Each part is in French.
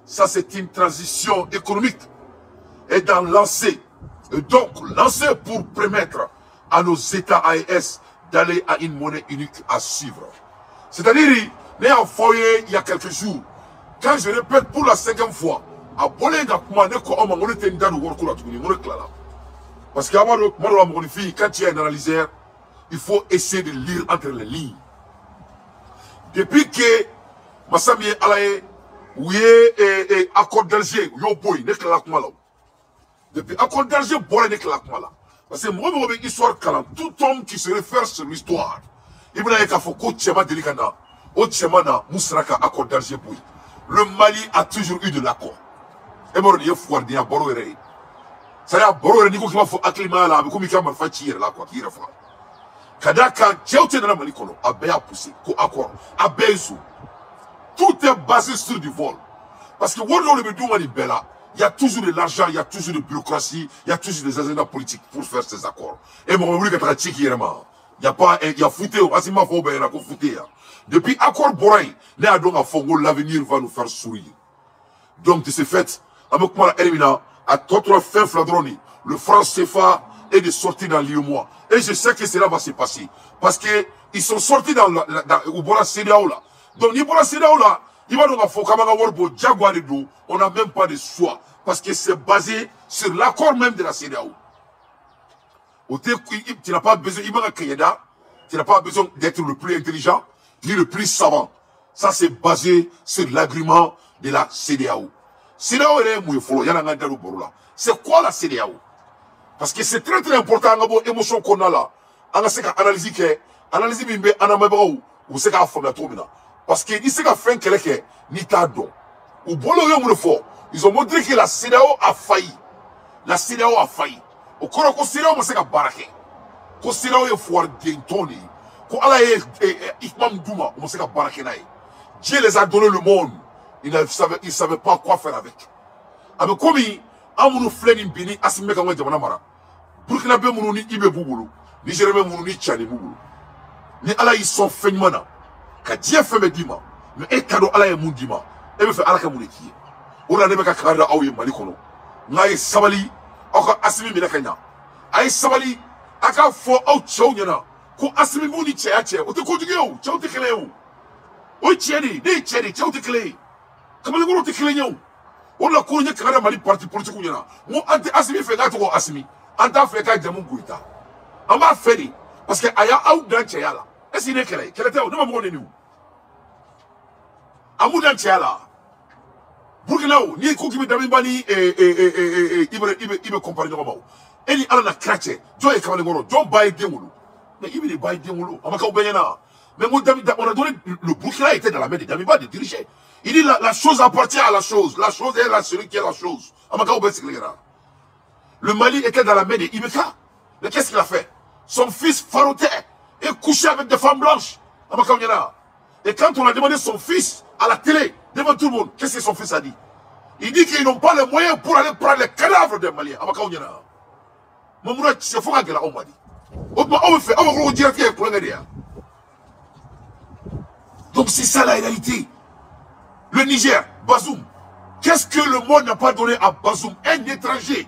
Ça, c'est une transition économique. Et dans lancer, donc lancer pour permettre à nos États AES d'aller à une monnaie unique à suivre. C'est-à-dire, il y a quelques jours, quand je répète pour la 5e fois, parce que quand tu es un analyseur, il faut essayer de lire entre les lignes. Depuis que Massami Alaye, oui, accord d'Alger, depuis accord d'Alger, parce que moi, je histoire tout homme qui se réfère sur l'histoire, il y a accord d'Alger. Le Mali a toujours eu de l'accord. Et moi, je suis fouardé à Bororé. Ça y est, Bororé, il faut faire acclimat là, comme il y a mal fait là, quoi, qui est fait. Kadaka, Tchéoté dans la Mali, a bien poussé, accord, a bien tout est basé sur du vol. Parce que il y a toujours de l'argent, il y a toujours de bureaucratie, il y a toujours des agendas politiques pour faire ces accords. Et moi, je veux dire, il y a pas, il y a fouté, depuis accord Boraï, l'avenir va nous faire sourire. Donc, de ce fait, à toute fin Fladroni, le franc CFA est de sortir dans l'IOMOA. Et je sais que cela va se passer. Parce que ils sont sortis dans le Bora CDAO là. Donc, ni Bora CDAO là, il va nous faire on n'a même pas de choix. Parce que c'est basé sur l'accord même de la CDAO. Tu n'as pas besoin, tu n'as pas besoin d'être le plus intelligent, ni le plus savant. Ça, c'est basé sur l'agrément de la CDAO. CDAO c'est quoi la CDAO? Parce que c'est très très important, l'émotion qu'on a là. On a analysé que, analyser bimbe, anamabaou, ou c'est qu'à fond parce que ici qu'a fait quelqu'un, ni ta don. Ou bon le fort, ils ont montré que la CDAO a failli. La CDAO a failli. Au cours de la CDAO, c'est qu'à baraquer. La CDAO est foire d'Intoni. Quand elle est Ikmam Douma, on sait qu'à baraquer. Dieu les a donné le monde. Ils ne savaient pas quoi faire avec. Avec comme Amounu Flenin Bini, Asimé Kamwa Jamanamara. Burkina Be Mounouni Ibe Bouboulou. Nigérien Mounouni Tchani Bouboulou. Ni Allah ils sont feignemana. Ka Dieu fait me dima. Mais et cadeau Allah est moundima. Et me fait Allah Kamouleki. On a nebeka Kanda Aouye Malikono. Ngaye Sabali. Aka Asimi Minakanya. Aïe Sabali. Aka fo au Tchounyana. Ko Asimi Mouni Tché. Ote Kodugeo. Tchou Tekeleo. Oi Tcheni. Ne Tcheni. Tchou Tekele. Comment le Tekeleo? On a connu que Mali parti politique. Moi, Asimi fait gâteau Asimi. Anta fait gâteau Jamon Gouita. On m'a fait parce que Aya out dans Tchéala. Est-ce qu'il est clair? Quel était où? Nous m'avons nous. Amou dans Tchéala. Burkinao, ni Kouki Damibani et Ibe compagnie de Romao. Et il a craché. Joe et Kamalgoro. John Baye Demoulou. Mais il est Baye Demoulou. Amaka Obayana. Mais on a donné le Burkina était dans la main de Damiba de diriger. Il dit la chose appartient à la chose. La chose est celui qui est la chose. Le Mali était dans la main de Ibeka. Mais qu'est-ce qu'il a fait? Son fils faroutait et couchait avec des femmes blanches. Et quand on a demandé son fils à la télé, devant tout le monde, qu'est-ce que son fils a dit? Il dit qu'ils n'ont pas les moyens pour aller prendre les cadavres des Maliens. C'est fort que la on m'a dit. Donc c'est ça la réalité. Le Niger, Bazoum. Qu'est-ce que le monde n'a pas donné à Bazoum? Un étranger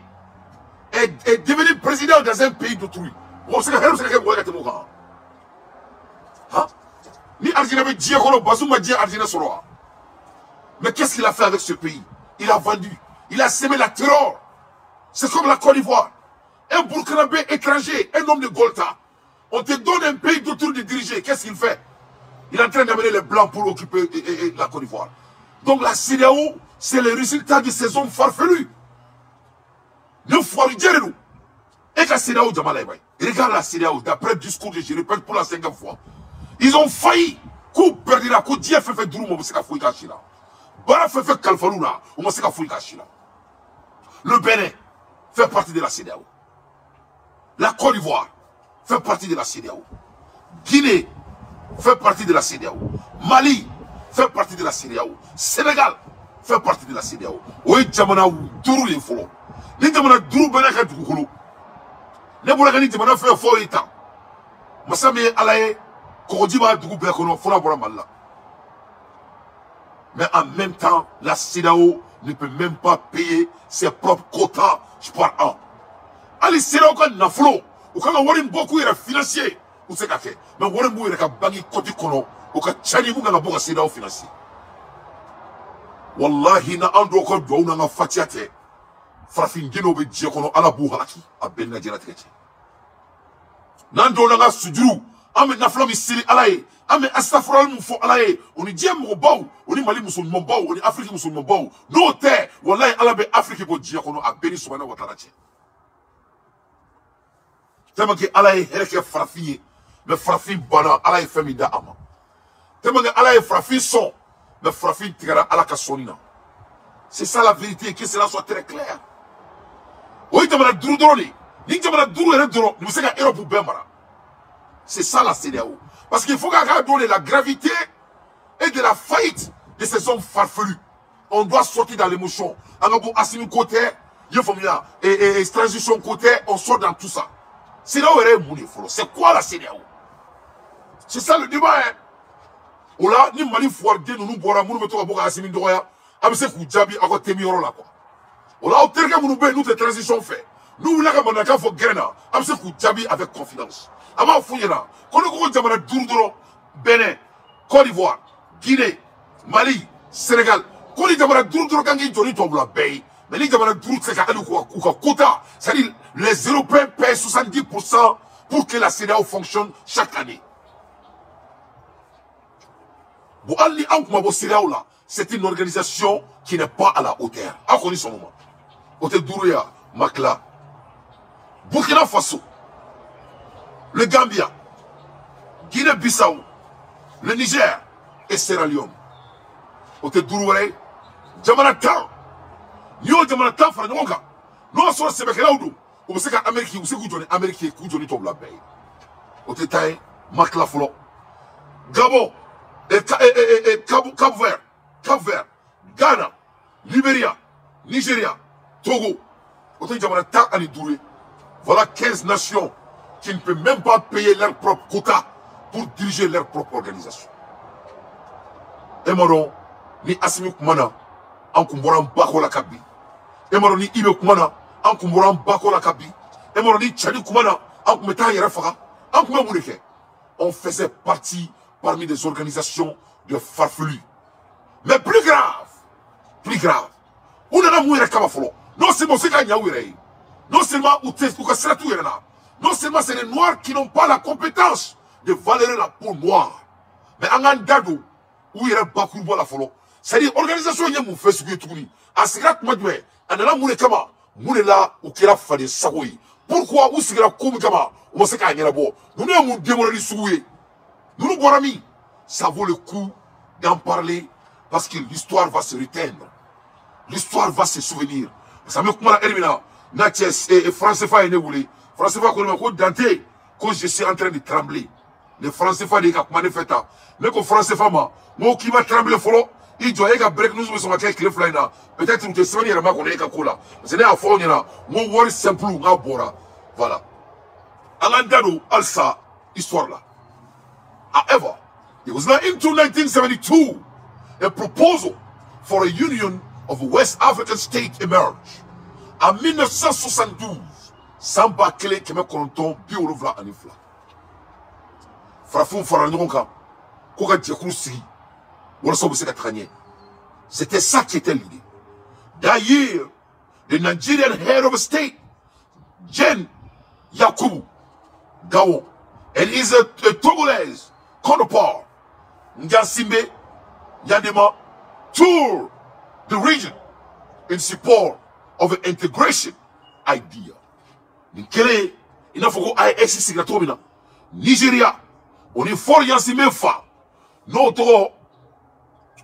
est devenu président dans un pays d'autrui. Ni Argina veut dire que Bazoum a dit Argina Soroa. Mais qu'est-ce qu'il a fait avec ce pays? Il a vendu. Il a semé la terreur. C'est comme la Côte d'Ivoire. Un Burkinabé étranger, un homme de Golta. On te donne un pays d'autrui de diriger. Qu'est-ce qu'il fait? Il est en train d'amener les Blancs pour occuper la Côte d'Ivoire. Donc la CEDEAO, c'est le résultat de ces hommes farfelus. Nous faut dire nous. Et la CEDEAO, regarde la CEDEAO, d'après le discours que je répète pour la 5e fois. Ils ont failli. Coup perdu la coup, Dieu fait Droum, on s'est fouillé Kachila. Bara fait Kalfalouna, on s'est fouillé Kachila. Le Bénin fait partie de la CEDEAO. La Côte d'Ivoire fait partie de la CEDEAO. Guinée fait partie de la CEDEAO. Mali fait partie de la CEDEAO. Sénégal fait partie de la CEDEAO. Oui, Jamana Dourou les follow. Ni Jamana Dourou Benaka Dourou. Ne Bouragani Jamana fait faux état. Massame Alaye, Korodima Dourou Bekono, Fona Boramala. Mais en même temps, la CEDEAO ne peut même pas payer ses propres quotas par an. Ali CEDEAO ka nafolo, ou ka wari beaucoup ira financier, ou c'est ka fait. Mais wari beaucoup ira ka bangi côté kono, ou ka chani mu ka boka CEDEAO financier. Wallahi na ando ko do na nga fatiate. Farafin gino be je kono ala bu halaki, abel na jira teke. Nando na nga sujuru, ame naflo mi siri alaye. Ame astafral mu fo alaye, oni diem mo baw, oni mali musulman baw, oni afriki musulman baw. No te, wallahi ala be afriki bo je kono abeni subhanahu wa ta'ala. Tellement que Allah est frappé, mais frappé bana, Allah est fait d'ama. Tellement que Allah est frappé son, mais frappé tigara Allah kasonina. C'est ça la vérité, que cela soit très clair. Oui, tu m'as dit drôle, ni tu m'as dit drôle, nous sommes à Europe ou Bemara. C'est ça la CEDEAO. Parce qu'il faut qu'on donne la gravité et de la faillite de ces hommes farfelus. On doit sortir dans l'émotion. On a beau assumer côté, et transition côté, on sort dans tout ça. C'est quoi la CEDEAO? C'est ça le débat, hein? Ou là, ni Mali Fouardé, nous boira, nous mettons à Boga Assimi Ndoya, Amse Koudjabi, à côté Mioro là, quoi. Ou là, au terme, nous nous de transition fait. Nous, là, comme on a qu'à faire Grena, Amse Koudjabi avec confiance. Ama Fouyena, quand nous avons Djamana Dourdoro, Bénin, Côte d'Ivoire, Guinée, Mali, Sénégal, quand nous avons Dourdoro, quand nous avons la Bay, mais les Djamana Dourdoro, c'est qu'à quota, c'est-à-dire les Européens paient 70% pour que la CEDEAO fonctionne chaque année. C'est une organisation qui n'est pas à la hauteur. À connaître son moment. Ote Dourouya, Makla, Burkina Faso, le Gambia, Guinée-Bissau, le Niger et Sierra Leone. Ote Dourouya, Djamanatan, Nyo Djamanatan, Franjonga, non seulement c'est Bekelaoudou, ou c'est qu'Amérique, ou c'est Amérique, Koudjoni Tom la Bay. Ote Taï, Makla Folo, Gabon, Cap Vert, Ghana, Libéria, Nigeria, Togo. Voilà 15 nations qui ne peuvent même pas payer leur propre quota pour diriger leur propre organisation. Emaro, ni Assimi Koumana, en Koumboran Bako la Kabi. Emaro ni Ibe Koumana, en Koumboran Bako la Kabi. Emaro ni Tchadi Koumana, en Koumetan Yerefara, en Koumamouleke. On faisait partie parmi des organisations de farfelus. Mais plus grave, on a mourir Kamafolo. Non seulement c'est Kanyawire, non seulement non seulement c'est les noirs qui n'ont pas la compétence de valorer la peau noire, mais en Andado, où il y a Bakurbo la Folo, c'est-à-dire organisation qui m'a fait ce que tu dis. À ce que tu dis, on a mourir Kama, mourir là où il a fallu Sagoui. Pourquoi où c'est que la Koumikama, où c'est qu'il y a nous n'avons démolé Soué. Nous nous amis, ça vaut le coup d'en parler parce que l'histoire va se reteindre. L'histoire va se souvenir. Ça me comment la Hermina, Natchez et Français Fa et Néboulé. Français Fa, quand Dante, quand je suis en train de trembler. Les Français Fa, des gars, manifestants. Mais quand Français Fa, moi qui va trembler, follow, il doit y avoir break nous, nous sommes à quelques flyers. Peut-être que nous te soignons, il y a un cola. C'est à fond, il y a mon word simple, on a bora. Voilà. Alandado, Alsa, histoire là. However, it was not into 1972 a proposal for a union of a West African state emerged. En 1972, Samba Kele Keme Konton, Biolovla Anifla. Frafou Faranonka, Koka Djekousi, c'était ça qui était l'idée. D'ailleurs, the Nigerian head of a state, Jen Yakubu Gawon, and is a Togolese counterpart, Ngansimbe Yadema, tour the region in support of an integration idea. Nkele, il faut qu'on aille ici, Nigeria, on est fort Yansimbe Fa, notre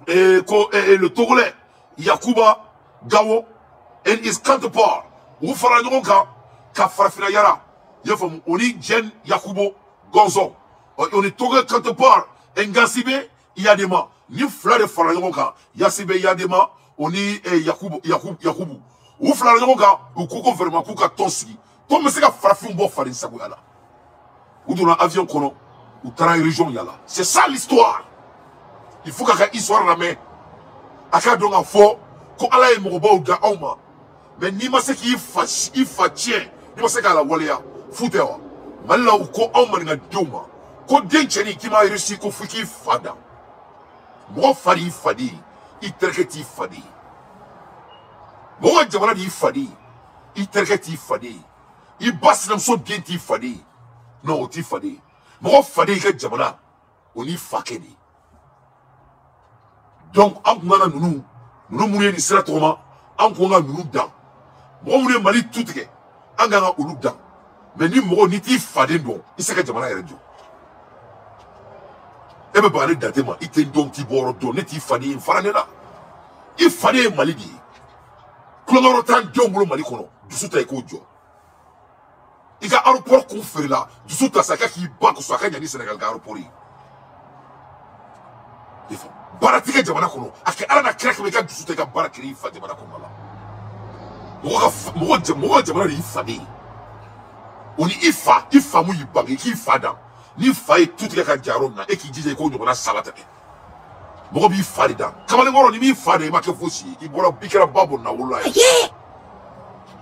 le Togolais Yakuba Gawon and his counterpart, ou Faranonka, Kafrafina Yara, on est Jen Yakubo Gonzo, on est Togolais counterpart, Ngansimbe Yadema. Ni fleur de Faranonka, Yasibe Yadema, on est Yakubu. Ou Faranonka, ou Koko Verma, Kuka Tonsi. Comme c'est qu'à Farafin Bo Farin Sagouyala. Ou dans l'avion Kono, ou Tara région Yala. C'est ça l'histoire. Il faut qu'il y ait une histoire la main. aka don a fo ko ala e mo ba da awma mais ni ma se ki fa tien ni ma se ka la wolia futewa malla ko awma nga duma ko dencheni ki ma réussi ko fuki fada mo fari fadi i terketi fadi mo jamana di fadi i terketi fadi i basnam so genti fadi no ti fadi mo fadi ka jamana oni fakedi donc an kuma nunu mune ni sira toma an ko nga nunu dan mo mune mali tutige an ga ulu dan mais ni mo ni ti fadi don i se ka jamana yere jo ebe ba ni datema ite don ti boro don ni ti fadi faranela i fadi mali di klongoro tan jongolo mali kono dusu tay ko jo ika aéroport ko ferila dusu ta saka ki ba ko saka nyani Sénégal ga aéroport yi ifo baratika jamana kono ake ala na krek me ka dusu ta ka barakiri fa jamana kono la mo jamana ri fadi oni ifa mu yibangi ki fada ni faye tout ka jaro na e ki jije ko nyobona salata mo bi farida kamale ngoro ni mi fade ma ke fosi i bora bikira babo na wallahi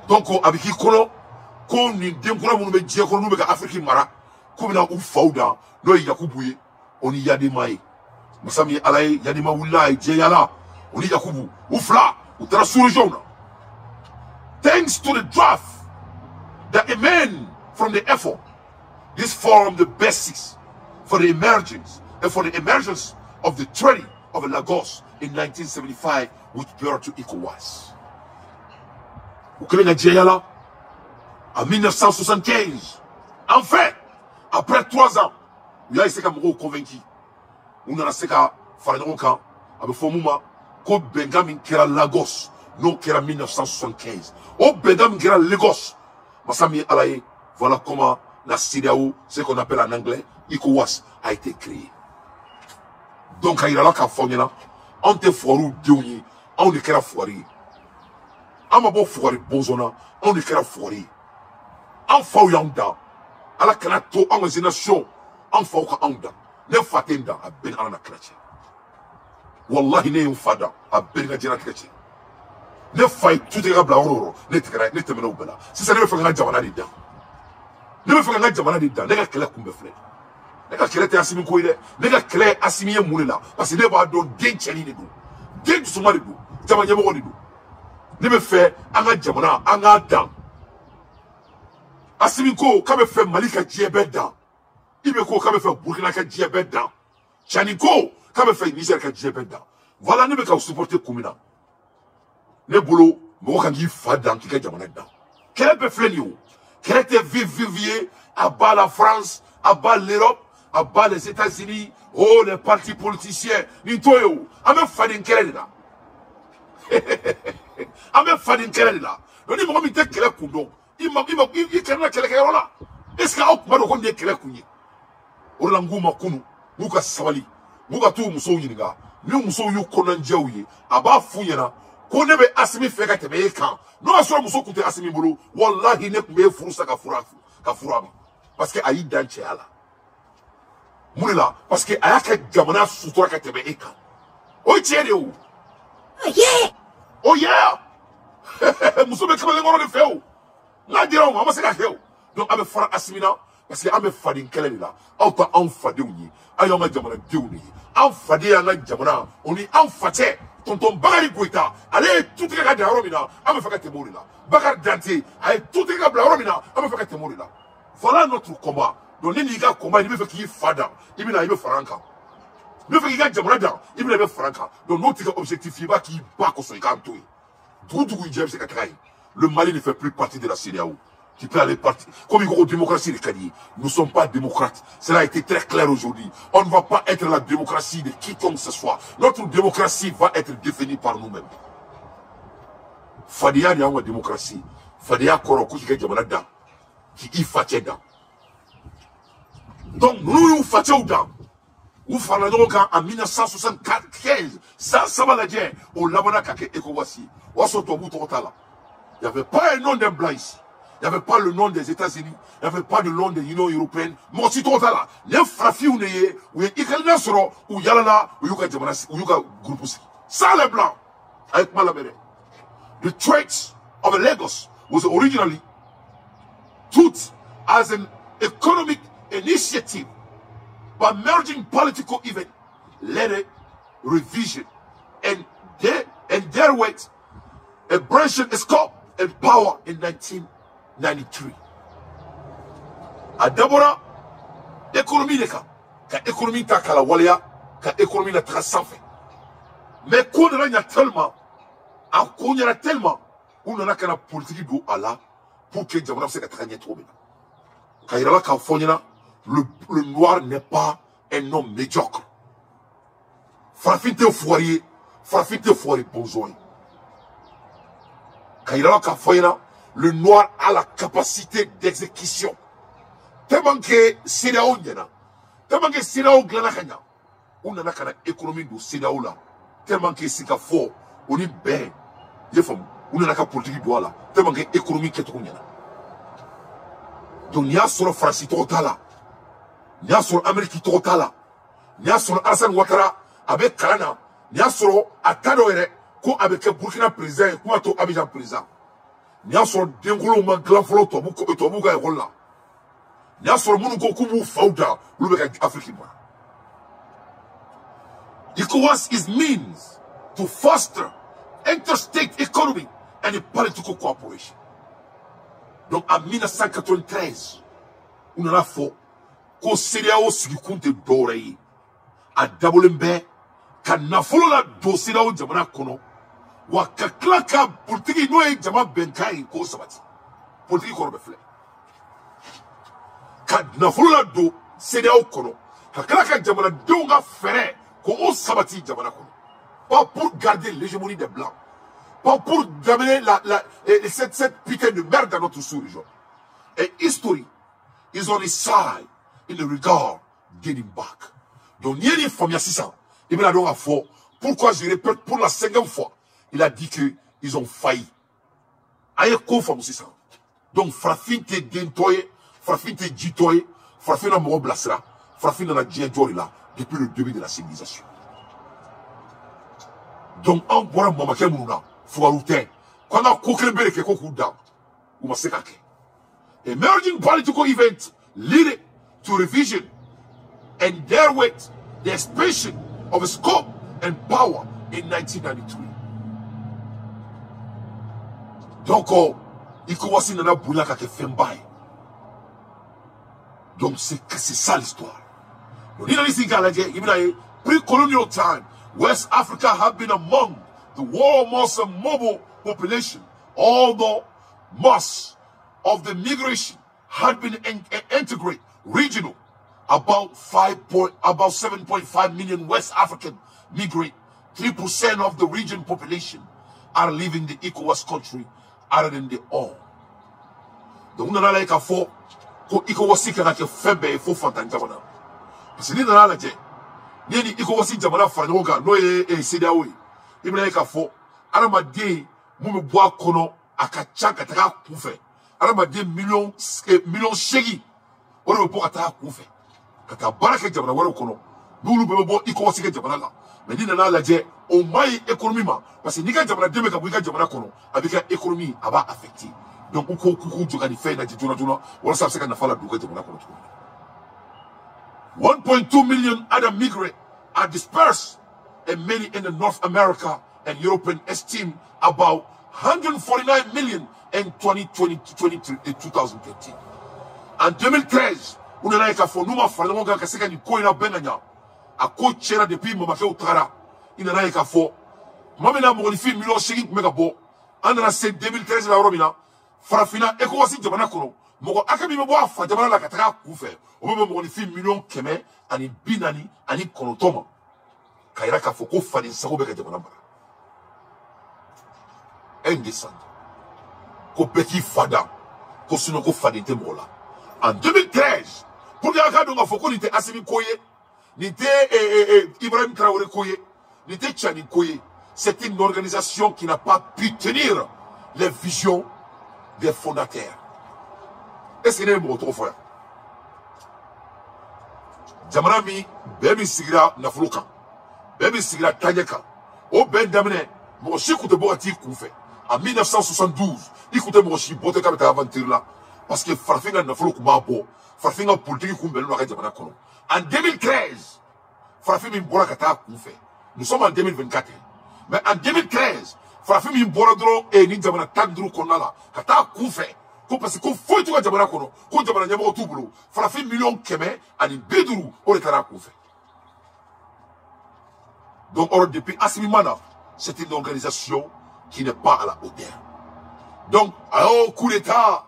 donc abiki kono ko ni denkura munu be je ko nu be ka afriki mara ko bina u fauda no yakubuye oni yadi mai musami alay yadi ma wallahi je yala oni yakubu ufla utara surjona thanks to the draft that emerged from the effort this formed the basis for the emergence of the treaty of Lagos in 1975 which brought to ECOWAS. Ukele en 1975. Enfin, après 3 ans, il y a été convaincu. On a été Faradonka, avec Fomuma, que Benjamin Kera Lagos, non Kera 1975. Au Benjamin Kera Lagos, Massami Alaye, voilà comment la CEDEAO, ce qu'on appelle en anglais, ECOWAS, a été créé. Donc, il y a là qu'à faire, on te foirou déuni, on ne kera foiri. On m'a beau foiri bonzona, on ne kera foiri. On fa yanda, à la kanato, en nation, on fa anda, ne fatenda, à ben alana chrétien. Wallahi ne fada, à ben gajina chrétien. Ne fay tout est rabla oro, ne te mena bela. Si ça ne me fait un jamana dedans. Ne me fait un jamana dedans, ne kele kumbe frère. Nega kele te asimi ko ide nega kele asimi ye mulila parce que ne ba do den cheli ne do den suma de do jama nyemo ko de do ne me fe anga jamana anga dan asimi ko ka be fe malika jiebe dan ibe ko ka be fe burkina ka jiebe dan chani ko ka be fe niger ka jiebe dan voilà ne be ka supporter komina ne bolo mo ka gi fa dan ki ka jamana dan kele be fleni o kele te vivier à bas la France à bas l'Europe à bas les États-Unis, oh les partis politiciens, Nintoyo, Ame Fadin Kelela. Ame Fadin Kelela. Donc il m'a mis des Kele Kundo. Il m'a Kele Kelela. Est-ce qu'il y a un peu de Kele Kouye? Orlangu Makunu, Muka Savali, Muka Tu Muso Yiniga, New Muso Yu Konan Jawi, Aba Fuyana, Konebe Asimi Fega Tebekan, non à soi Muso Kute Asimi Bulu, Wallahi Nekbe Furusa Kafurama. Parce que Aïd Dancheala. Moulila, parce que ayaka jamana sutura ka tebe eka. O tiene o. Oh yeah. Muso be kamale ngoro de feo. La dira o ma se ka feo. Donc abe fara asimina parce que abe fadin kelele la. Auta en fade uni. Ayo ma jamana deuni. En fade ya na jamana, oni en fate. Tonton Bakari Goïta, allez tout est regardé à Romina, abe faka te morila. Bakar Dante, allez tout est regardé à Romina, abe faka te morila. Voilà notre combat. Donc, il y a un combat, il veut qu'il y ait fada, il veut qu'il y ait franca. Il veut qu'il y ait jamana, il veut qu'il y ait franca. Donc, notre objectif, il va qu'il y ait pas qu'on soit écarté. Le Mali ne fait plus partie de la CEDEAO. Qui peut aller partir. Comme il y a une démocratie, nous ne sommes pas démocrates. Cela a été très clair aujourd'hui. On ne va pas être la démocratie de quiconque que ce soit. Notre démocratie va être définie par nous-mêmes. Fadia n'y a une démocratie. Fadia Korokou qui est jamana, qui y fatia. Donc, nous nous faisons dans. Nous faisons donc en 1975, sans Sabaladien, au Labana Kake Ekowasi, au Sotobu Totala. Il n'y avait pas un nom d'un blanc ici. Il n'y avait pas le nom des États-Unis. Il n'y avait pas le nom de l'Union européenne. Mais aussi Totala. Les frafi ou n'est, ou Ikelna Soro, ou Yalana, ou Yuka Djamanasi, ou Yuka Groupe. Ça les blancs. avec Malamere. The Straits of Lagos was originally thought as an economic initiative, but merging political event led a revision and therewith a branch in scope and power in 1993. Adabora économie ka économie ta kala walia ka économie na tra sanfé. Mais ko na nya tellement a ko nya tellement on na kana politique do ala pour que jamana se ka tranya trop bien. Kairala ka fonyana le noir n'est pas un homme médiocre. Farafite foyer besoin. Kairala ka fonyana le noir a la capacité d'exécution. Tellement que Sédao Nyana, tellement que Sédao Glanakanya, on a la économie de Sédao là, tellement que c'est fort, on est bien, on a la politique de là, tellement que l'économie qui est trop Nyana. Donc, il y a sur le France total, il y a sur l'Amérique total, il y a sur Hassan Ouattara avec Kalana, il y a sur Atadoere, avec Burkina président, comme Abidjan président, il y a sur Dengolo Manglanfolo, Tobuka et Rolla. Il y a sur le monde qui fauda, Afrique. ECOWAS is means to foster interstate economy and political cooperation. Donc en 1993, on a fait que CEDEAO sur le compte d'oreille à Dabolembe, quand on a fait la dossier de Jamana Kono, ou à Kaklaka politique noé Jama Benkai ko sabati. Politique ko reflet. Quand on a fait la do CEDEAO Kono, Kaklaka Jamana donga ferré ko sabati Jamana Kono. Pas pour garder l'hégémonie des blancs. Pas pour d'amener cette putain de merde dans notre sous-région. Et history is on his side in the regard getting back. Donc, il y a une famille à 600. Il me l'a donc à fort. Pourquoi je répète pour la 5e fois? Il a dit qu'ils ont failli. Aïe, quoi, famille 600. Donc, Frafine te dentoye, Frafine te jitoye, Frafine a moro blasera, Frafine a djendjori là, depuis le début de la civilisation. Donc, en voilà, maman, quel mouna. Fouaroutin. Quand on a coqué belle que coquou down, ou ma sekake. Emerging political event leading to revision and therewith the expansion of scope and power in 1993. Donc, il commence à bouler avec Fembaï. Donc, c'est ça l'histoire. Pre-colonial time, West Africa had been among the world's most mobile population, although most of the migration had been integrated regional. About 7.5 million West African migrate. 3% of the region population are living the ECOWAS country other than their own. Donc, on a like a faux, ECOWAS qui a fait faux fantan jamana. Parce que nous avons dit, nous avons dit ECOWAS jamana fanyoga, nous avons CEDEAO. Il me dit qu'il faut, Aramadi, nous bois kono, akachak ataka koufe. Aramadi millions chéri, on ne peut pas ataka koufe. Kata baraka jamana waro kono, nous nous pouvons boire ECOWAS jamana là. Mais nous avons dit, on maille économiquement, parce que nika jamana deme kabouika jamana kono, avec l'économie, elle va affecter. Donc, on peut coucou jogani fait na jituna juna, on sait que na fala douga jamana kono. 1.2 million other migrants are dispersed, and many in the North America and European esteem about 149 million in 2013. En 2013, on a eu qu'à faire nous ma famille on a qu'à se gagner quoi na benanya à coacher là depuis mama ke utara il a eu qu'à faire mama na mo fi million chéri mega bo en la 2013 la robina farafina e ko wasi jamana kono mo akami mo bo afa jamana la kataka ku fe o mo fi million keme ani binani ani konotoma Kaira Kafoko Fadi Sarobe de Manamba. Indécent. Ko Beki Fada. Ko Sunoko Fadi Temola. En 2013, pour dire que nous avons été Assimi Koye, n'était Ibrahim Traoré Koye, n'était Tchani Koye. C'est une organisation qui n'a pas pu tenir les visions des fondateurs. Est-ce qu'il y a un mot trop fort? Jamarami, Bemi Sigra Nafuluka. Bébé Sigra Tanyaka. O Ben Damene, Mon chien coûte Borati Koufé. En 1972, il coûtait mon chien pour te faire aventure là. Parce que Farfinga n'a fallu que Farfinga politique Koumbel n'a pas kono. En 2013, Farfinga Mbola Kata Koufé. Nous sommes en 2024. Mais en 2013, Farfinga Mbola Dro et Nidjamana Tandru Konala. Kata Koufé. Parce que faut tout Jamana Kono. Quand Jamana Yamo Toubou. Farfinga million Keme, Ani Beduru, on est à Koufé. Donc, depuis Assimimana, c'est une organisation qui n'est pas à la hauteur. Donc, alors, coup d'État,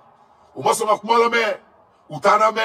ou Masoma Kumalame, ou Taname,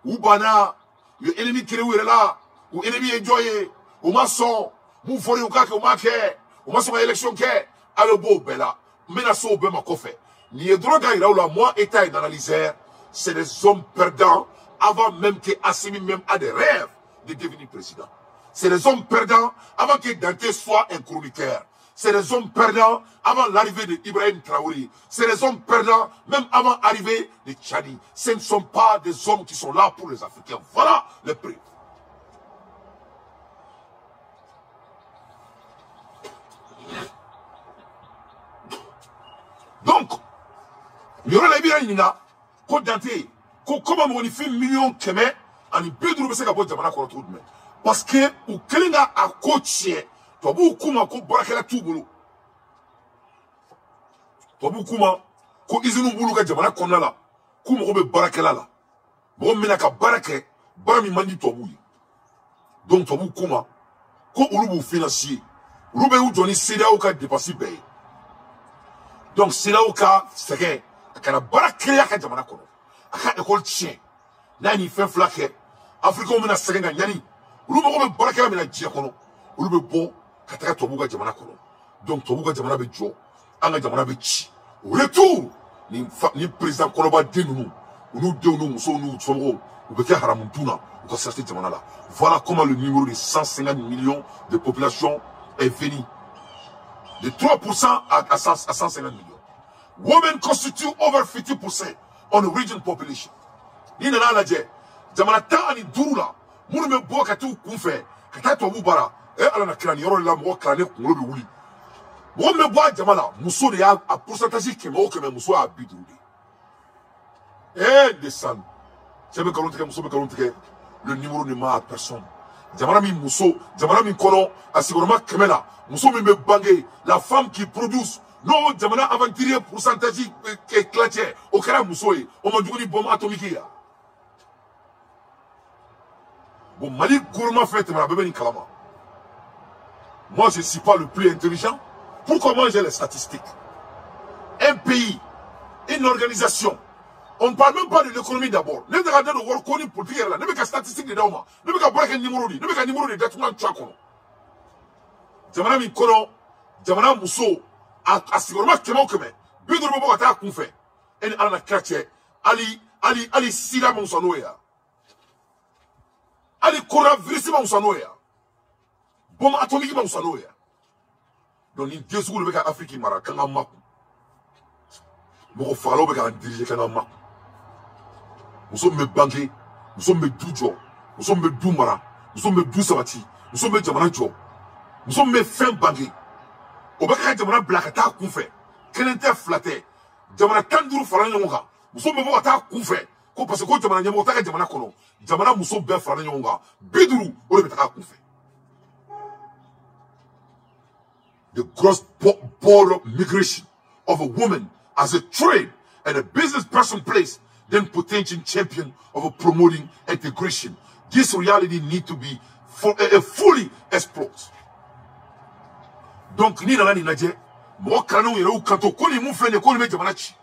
ou Bana, l'ennemi qui est là, ou l'ennemi enjoyé, ou Masson, ou Fori ou Kake, ou Make, ou Masoma élection qui est, alors beau, Bella, menaço, Bema Kofé. Ni droga, il a la moi, État et analyseur, c'est des hommes perdants, avant même que Assimi même a des rêves de devenir président. C'est les hommes perdants avant que Dante soit un chroniqueur. C'est les hommes perdants avant l'arrivée de Ibrahim Traoré. C'est les hommes perdants même avant l'arrivée de Tchadi. Ce ne sont pas des hommes qui sont là pour les Africains. Voilà les preuves. Donc, il y aura les biens, quand Dante, comment on fait million keme, en peu de roues, c'est Jamana qu'on retrouve. Parce que, ou kelinga a coaché, tobu kuma ko barakela tubulu. Tobu kuma, ko izinu bulu ka Jamana konala, kuma ko be barakela la. Bon mena ka barake, barami mandi tobu. Donc tobu kuma, ko urubu financier, urube ou Johnny Sida ou ka dépasser paye. Donc Sida ou ka, c'est que, akana barakela ka Jamana kono. Aka école tien, nani fait flaquet, Afrique ou mena serenga nyani. Olu mako be barakela mina diya kono olu be bon ka taga tobuga jamana kono donc tobuga jamana be jo anga jamana be ci au retour ni président koloba denunu olu denunu muso nu somro ou be ka haramutuna ou ka sortir jamana là. Voilà comment le numéro de 150 millions de population est venu de 3% à 150 millions. Women constitute over 50% on the region population. Ni nana la je jamana ta ani durula munu me bo ka tu kunfɛ ka taa tubabu bara ala na kira ni yɔrɔ la mɔgɔ kalanne kunkolo bɛ wuli mɔgɔ min bɛ bɔ a jama la muso de y'a a pourcentage kɛmɛ o kɛmɛ muso y'a 50 de descend cɛ bɛ nkalon tigɛ muso bɛ nkalon tigɛ le numéro ne ma à personne jamana min muso jamana min kɔnɔ a sigiyɔrɔma kɛmɛ la muso min bɛ bange la femme qui produit n'o jamana aventurier pourcentage kilancɛ o kɛra muso ye o ma jugu ni bombe atomique ye. Bon, Mali gouvernement fait kalama. Moi, je ne suis pas le plus intelligent. Pourquoi moi j'ai les statistiques? Un pays, une organisation, on ne parle même pas de l'économie d'abord. Ne regarde le world code pour dire là, ne me statistiques de Dauma, ne me braquer numéro de, ne me numéro de détournement de Tchakono. Jamana mi kono, Jamana Mousso, a sigurement Kemo Keme, Bidro Bobo Ata Koufé, et Alana Kratche, Ali Sida Moussanoya. Ali coronavirus ma usanoya bombe atomique ma usanoya donc ni deux secondes avec Afrique mara kanga mak moko falo be ka diriger kanga mak muso me banque muso me dujo muso me dumara muso me du sabati muso me jamana jo muso me fin banque o be ka jamana blakata kunfɛ kelen tɛ flatter jamana tanduru fara ɲɔgɔn kan muso me bo ka taa kunfɛ ko parce que jamana ɲɛmɔgɔ ta ka jamana kɔnɔ jamana muso bɛɛ farala ɲɔgɔn kan 50 o de bɛ taga kunfɛ. The cross-border migration of a woman as a trade and a business person place, then potential champion of promoting integration. This reality need to be fully explored. Donc ni nana ni nadje, mo kanou yere ou kanto ko ni mou fene ko ni me jamana chi.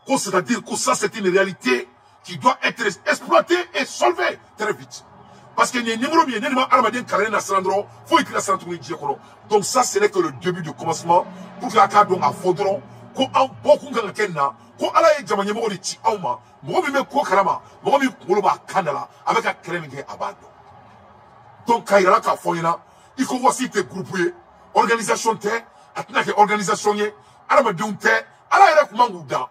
Ko c'est-à-dire que ça c'est une réalité qui doit être exploitée et solvée très vite. Parce que les numéros bien, les armadien carré na sandro, faut écrire la sandro ni diakono. Donc ça ce n'est que le début du commencement pour que la carte donc à faudron ko en beaucoup nganga kenna ko ala e jamanya mo ni ci awma mo mi me ko karama mo mi ko ba kanala avec a crème nge abado. Donc kayra ka foyina il faut voir si te groupé organisation te atna ke organisation ye armadien te ala ere ko manguda.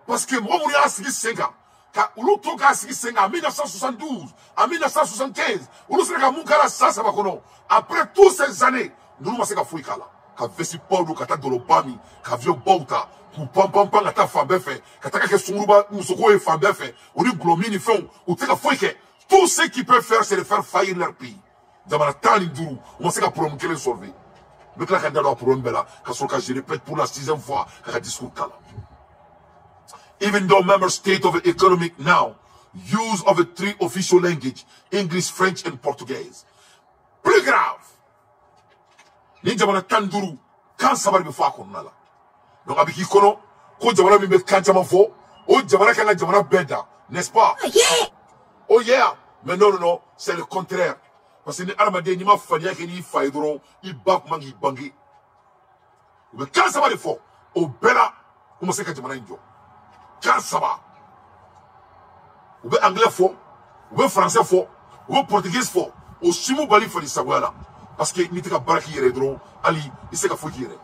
Parce que moi, je suis 5 ans. Quand on a 5 ans, en 1972, en 1975, on a après toutes ces années, nous sommes à Fouikala. ka vesi podo kata dolobami ka avion bauta ku pam ata fambe fe kata ka sunguruba musoko e fambe fe oni glomini fon ou teka foike tout ce qu'ils peuvent faire c'est de faire faillir leur pays jamana tani duru on sait ka problème kelen solver mais là quand dans problème bela ka so ka je répète pour la 6e fois ka discours kala even though member state of the economic now use of the 3 official language English, French and Portuguese. Plus grave ni jamana tanduru kan sabar be fa ko nala donc abiki kono ko jamana mi be kan jama fo o jamana kan jamana beda n'est-ce pas? Oh yeah mais non c'est le contraire parce que ni armade ni ma fania ke ni faidron i bak mangi bangi be kan sabar fo o bela o mo se ka jamana njo kan sabar ou be anglais fo ou be français fo ou be portugais fo o simu bali fali sagwala parce que nitika baraki yere dron ali iseka fukire.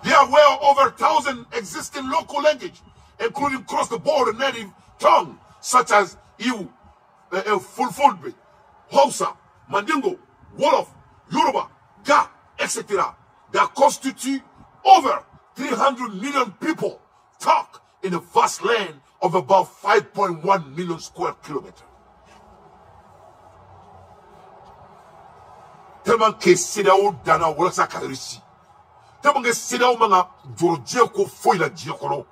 They are aware of over 1,000 existing local language, including cross the border native tongue such as Iwu, Fulfulde, Hausa, Mandingo, Wolof, Yoruba, Ga, etc. that constitute over 300 million people talk in a vast land of about 5.1 million square kilometers. Tellement que CEDEAO dana wala sa kalisi. Tellement que CEDEAO manga Georgie ko foi la dia kono.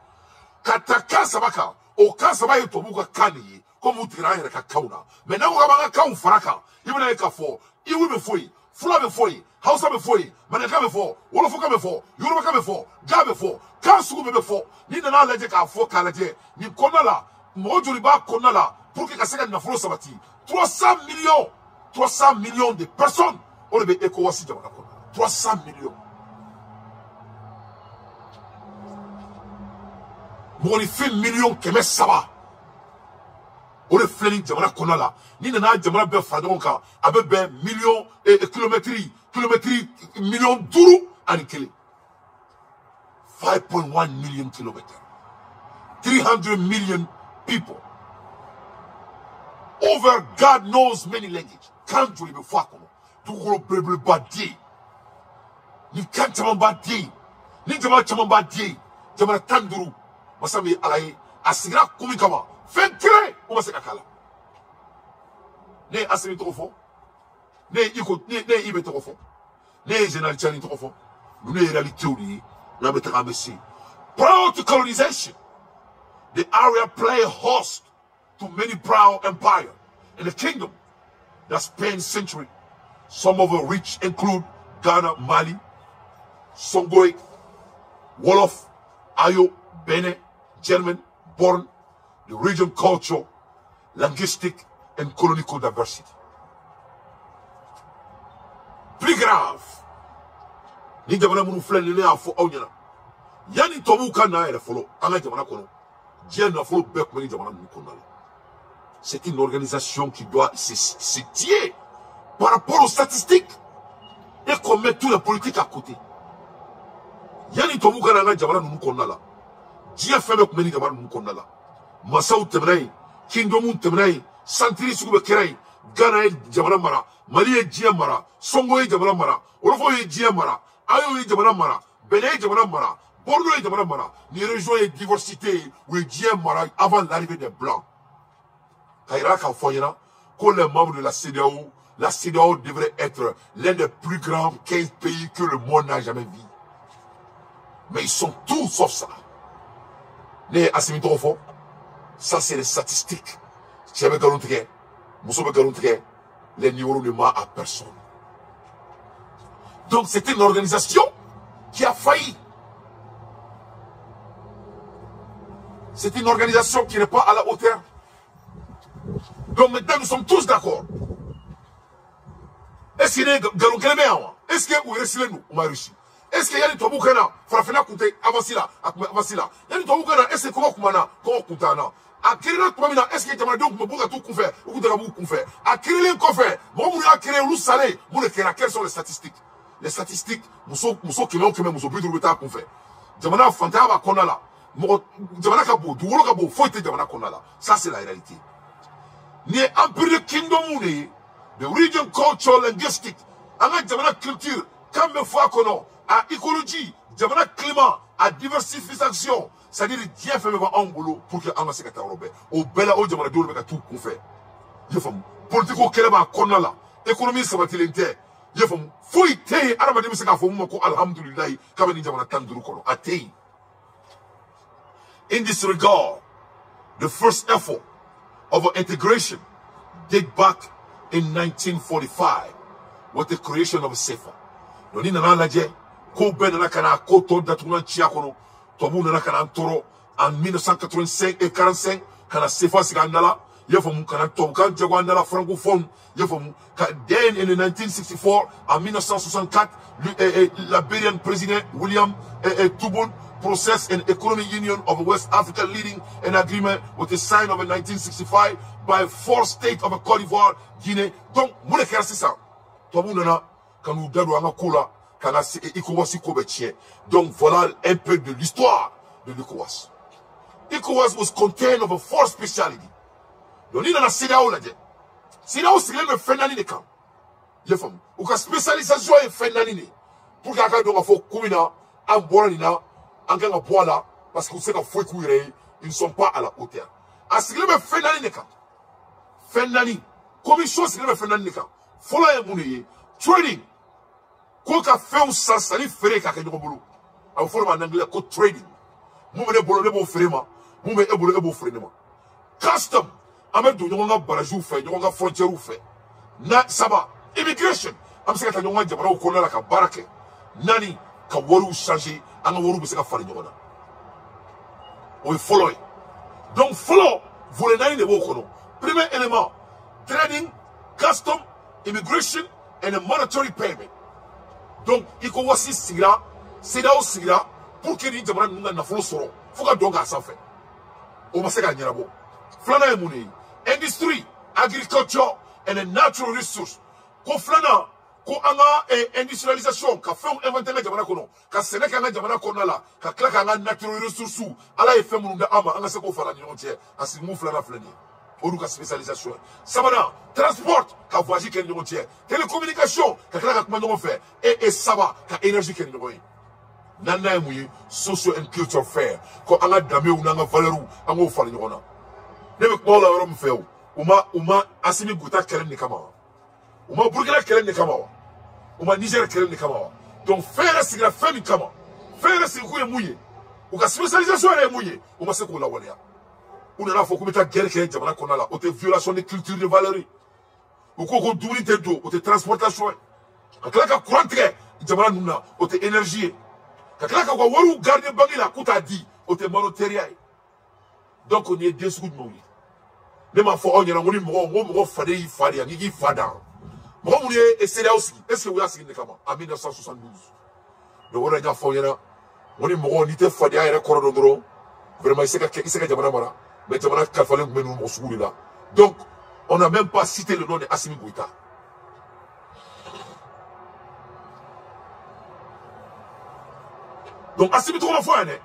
Kata kasabaka o kasaba yeto buka kani comme utira yere ka kauna. Mais na ko banga kaun faraka. Ibina ka fo, iwi be foi, fula be foi, hausa be foi, manaka be fo, wolof ka be fo, yoruba ka be fo, ga be fo, kansu be fo. Ni na leje ka fo kalaje. Ni konala, mo joli ba konala pour que kaseka na flo sabati. 300 millions de personnes. On le met ECOWAS 300 millions. Mon fait millions qui met ça va. On le fait les jamana konala. Ni nana jamana be fadonka avec ben millions et kilométrie millions d'euros en kele. 5.1 million kilomètres. 300 million people. Over God knows many languages. Can't you be fuck? Tukuro bleu badi. Ni kantaman badi. Ni jama chaman badi. Jama tanduru. Masami alaye. Asigra kumikawa. Fenkire. Umase kakala. Ne asimi trofo. Ne iko. Ne ibe trofo. Ne general chani trofo. Ne réalité uli. Na betaka messi. Prior to colonization, the area played host to many proud empires in the kingdom that spanned centuries. Some of the rich include Ghana, Mali, Songhai, Wolof, Ayo, Benin, German, Born, the region culture, linguistic, and colonial diversity. Plus grave, ni jamana munu flène ni afo onyana. Yani tobuka na ere folo, anga jamana kono. Dieu na folo bek mani jamana munu kono. C'est une organisation qui doit se tirer par rapport aux statistiques et qu'on met toute la politique à côté. Yani tobuka na jamana munu kono la. Dieu fait bek mani jamana munu kono la. Masau temnai, Kingdomun temnai, Santiri sukube kerai, Ghana e jamana mara, Mali e Dieu mara, Songo e jamana mara, Olofo e Dieu mara, Ayo e jamana mara, Benin e jamana mara, Bordeaux e jamana mara, ni région et diversité où e Dieu mara avant l'arrivée des Blancs. Kaira Kafoyena, que les membres de la CEDEAO devrait être l'un des plus grands 15 pays que le monde n'a jamais vu. Mais ils sont tous sauf ça. Les Assimitrofo, ça c'est les statistiques. J'avais garanti, Moussoube garanti, les niveaux ne ment à personne. Donc c'est une organisation qui a failli. C'est une organisation qui n'est pas à la hauteur. Donc maintenant nous sommes tous d'accord. Est-ce qu'il y a des galons? Est-ce qu'il y a des réussis? Est-ce qu'il y a des toboukana? Farafena koute, avancez là. Il y a des toboukana, est-ce que comment kumana? Comment koutana? A kirele tumamina, est-ce qu'il y a des gens qui m'ont tout confère? Ou qui ont confère? A kirele confère? Moi, je kirele ou salé? Moi, quelles sont les statistiques? Les statistiques, mousso qui l'ont que même mousso plus de l'État confère. Jamana fantaba konala. Jamana kabo, du wolo kabo, faut être jamana konala. Ça, c'est la réalité. Ni empire de kingdom, the region culture linguistic, anga jamana culture, kambe fois kono, à écologie, jamana climat, à diversification, c'est-à-dire Dieu fait un boulot pour que anga se ka tarobe. Au bela o jamana dole ka tout qu'on fait. Je fam politico keleba konna la, économie sabatilente. Je fam foi té arama de se ka fo mo ko alhamdulillah ka bani jamana tanduru ko atei. In this regard, the first effort of integration date back in 1945 with the creation of CFA. Doni nana laje ko ben nana kana ko to datuna chia kono to mu nana kana toro en 1985 et 45 kana CFA sigandala yefom kana to kan jagwandala francophone yefom then in 1964 en 1964 Liberian president William Tubun process an economic union of West Africa leading an agreement with the sign of a 1965 by 4 states of Côte d'Ivoire, Guinée. Donc, moule kera c'est ça. Toi, mounana, quand nous dado anga kola, kana se ECOWAS ikobetien. Donc, voilà un peu de l'histoire de l'ECOWAS. ECOWAS was contained of 4 speciality. Donc, il y a la CEDEAO là-dedans. CEDEAO, c'est le phénomène de camp. Il y a femme. Ou ka spécialisation est phénomène. Pour qu'il y ait un faux kumina, un boranina, en gagne un poids là, parce que vous savez qu'ils ne sont pas à la hauteur. À ce que le phénomène de camp. Phénomène. Commission, c'est le phénomène de camp. Faut la y trading. Quoi qu'a fait un sens, ça lui ferait qu'à quelque chose. Il faut en anglais, quoi trading. Vous me débrouillez de vos frémas. Vous me débrouillez de vos frémas. Custom. Avec de nous, on a barrage fait, on a frontière fait. Na, ça va. Immigration. Am se ka nyonga jabara ko la ka barake. Nani ka waru changer, an waru be se ka fali nyona. On follow. Donc follow, vous les nani de bokono. Premier élément, trading, custom, immigration and a monetary payment. Donc il faut aussi sigra, c'est là aussi sigra pour que les jabara nunga na follow soro. Faut ka donga ça fait. On va se ka nyarabo. Flana emuni, industry, agriculture and a natural resource. Ko flana ko anga industrialisation ka fɛn inventer na jamana kono ka sɛnɛ kɛ an ka jamana kɔnɔna la ka tila k'an ka natural resources ala ye fɛn minnu da an ma an ka se k'o fara ni ɲɔgɔn cɛ a sigi mun filana filɛ nin ye olu ka spécialisation sabanan transport ka voyage kɛ ni ɲɔgɔn cɛ télécommunication ka tila ka kuma ɲɔgɔn fɛ et saba ka énergie kɛ ni ɲɔgɔn ye naaninan ye mun ye social and culture fair ko an ka danbew n'an ka valeurs an k'o fara ɲɔgɔn na ne bɛ kuma o la yɔrɔ min fɛ o u ma Assimi Goïta kɛlɛ nin kama wa u ma Burkina kɛlɛ nin kama wa u ma Niger kɛlɛ nin kama wa donc fɛn yɛrɛ sigira fɛn min kama fɛn yɛrɛ sigi kun ye mun ye u ka spécialisation yɛrɛ ye mun ye u ma se k'o lawaleya u nana fɔ k'u bɛ taa guerre kɛ jamana kɔnɔna la o tɛ violation de culture de valeur ye u ko ko dumuni tɛ don o tɛ transportation ye ka tila ka courant tigɛ jamana ninnu na o tɛ énergie ye ka tila ka u ka wariw garder banque la k'u t'a di o tɛ monétaire ye donc nin ye den sugu jumɛnw ye ne m'a fɔ aw ɲɛna ko ni mɔgɔ faden y'i fa de yan k'i k'i fa dan mɔgɔ minnu ye CEDEAO sigi est ce que u y'a sigi ne kama en 1972 donc o de y'a fɔ aw ɲɛna ko ni mɔgɔ n'i tɛ fadenya yɛrɛ kɔrɔ dɔn dɔrɔn vraiment i se ka jamana mara mais jamana kalifalen tun bɛ ninnu mɔgɔ sugu de la donc on n'a même pas cité le nom de Assimi Goïta donc Assimi tɔgɔ fɔ yan dɛ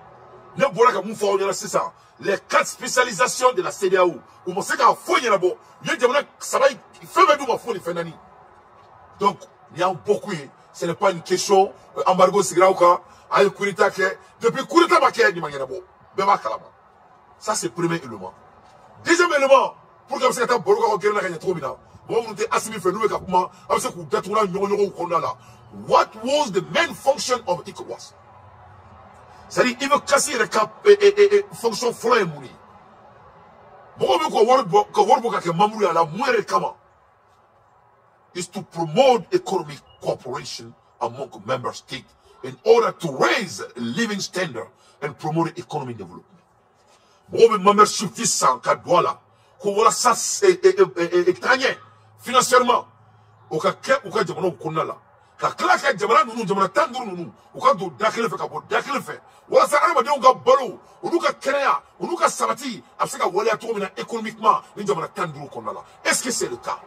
ne bɔra ka mun fɔ aw ɲɛna sisan les 4 spécialisations de la CEDEAO u ma se k'a fɔ ɲɛnabɔ u ye jamana saba fɛn bɛɛ d'u ma fo nin fɛn naani donc il y a beaucoup ce n'est pas une question embargo sigira u kan a ye coup d'état kɛ depuis coup d'état ma kɛ nin ma ɲɛnabɔ bɛɛ b'a kalama ça c'est premier élément deuxième élément pour que a bɛ se ka taa baro kɛ aw gɛrɛ la ka ɲɛ cogo min na mɔgɔ minnu tɛ Assimi fɛ n'u bɛ ka kuma a bɛ se k'u datugu ɲɔgɔnw kɔnɔna la what was the main function of ECOWAS c'est-à-dire il veut casser les fonctions fɔlɔ ye mun ye mɔgɔw bɛ ka wari bɔ ka kɛ membre ye a la mun yɛrɛ kama is to promote economic cooperation among member states in order to raise living standard and promote economic development. Mɔgɔw bɛ membership ti san ka don a la ko walasa taɲɛ financièrement o ka kɛ u ka jamanaw kɔnɔna la ka tila ka jamana ninnu jamana 15 ninnu u ka don da kelen fɛ ka bɔ da kelen fɛ walasa adamadenw ka balo olu ka kɛnɛya olu ka sabati a bɛ se ka waleya cogo min na économiquement ni jamana 15 kɔnɔna la est-ce que c'est le cas?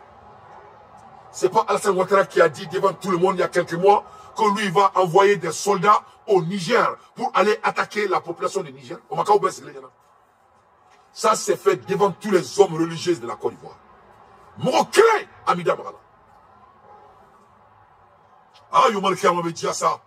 C'est pas Alassane Ouattara qui a dit devant tout le monde il y a quelques mois que lui va envoyer des soldats au Niger pour aller attaquer la population du Niger. Ça s'est fait devant tous les hommes religieux de la Côte d'Ivoire. Mokele Amida Bagala. Ah, Yomal Kiyama me dit ça.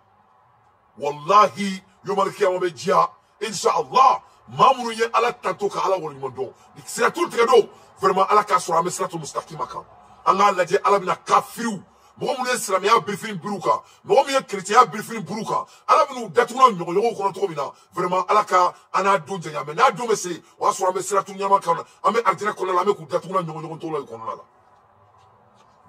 wallahi yomal kiyama be dia inshallah mamunu ye ala tanto ka ala woni mondo siratul tredo vraiment ala ka sura siratul mustaqima kan anga laje ala bina kafiru mo mun islamia brifin buruka mo mun chrétien brifin buruka ala binu datuna nyogo ko to mina vraiment ala ka ana do janya me na do me se wa sura siratul nyama kan ame arjina ko la me ku datuna nyogo to la ko la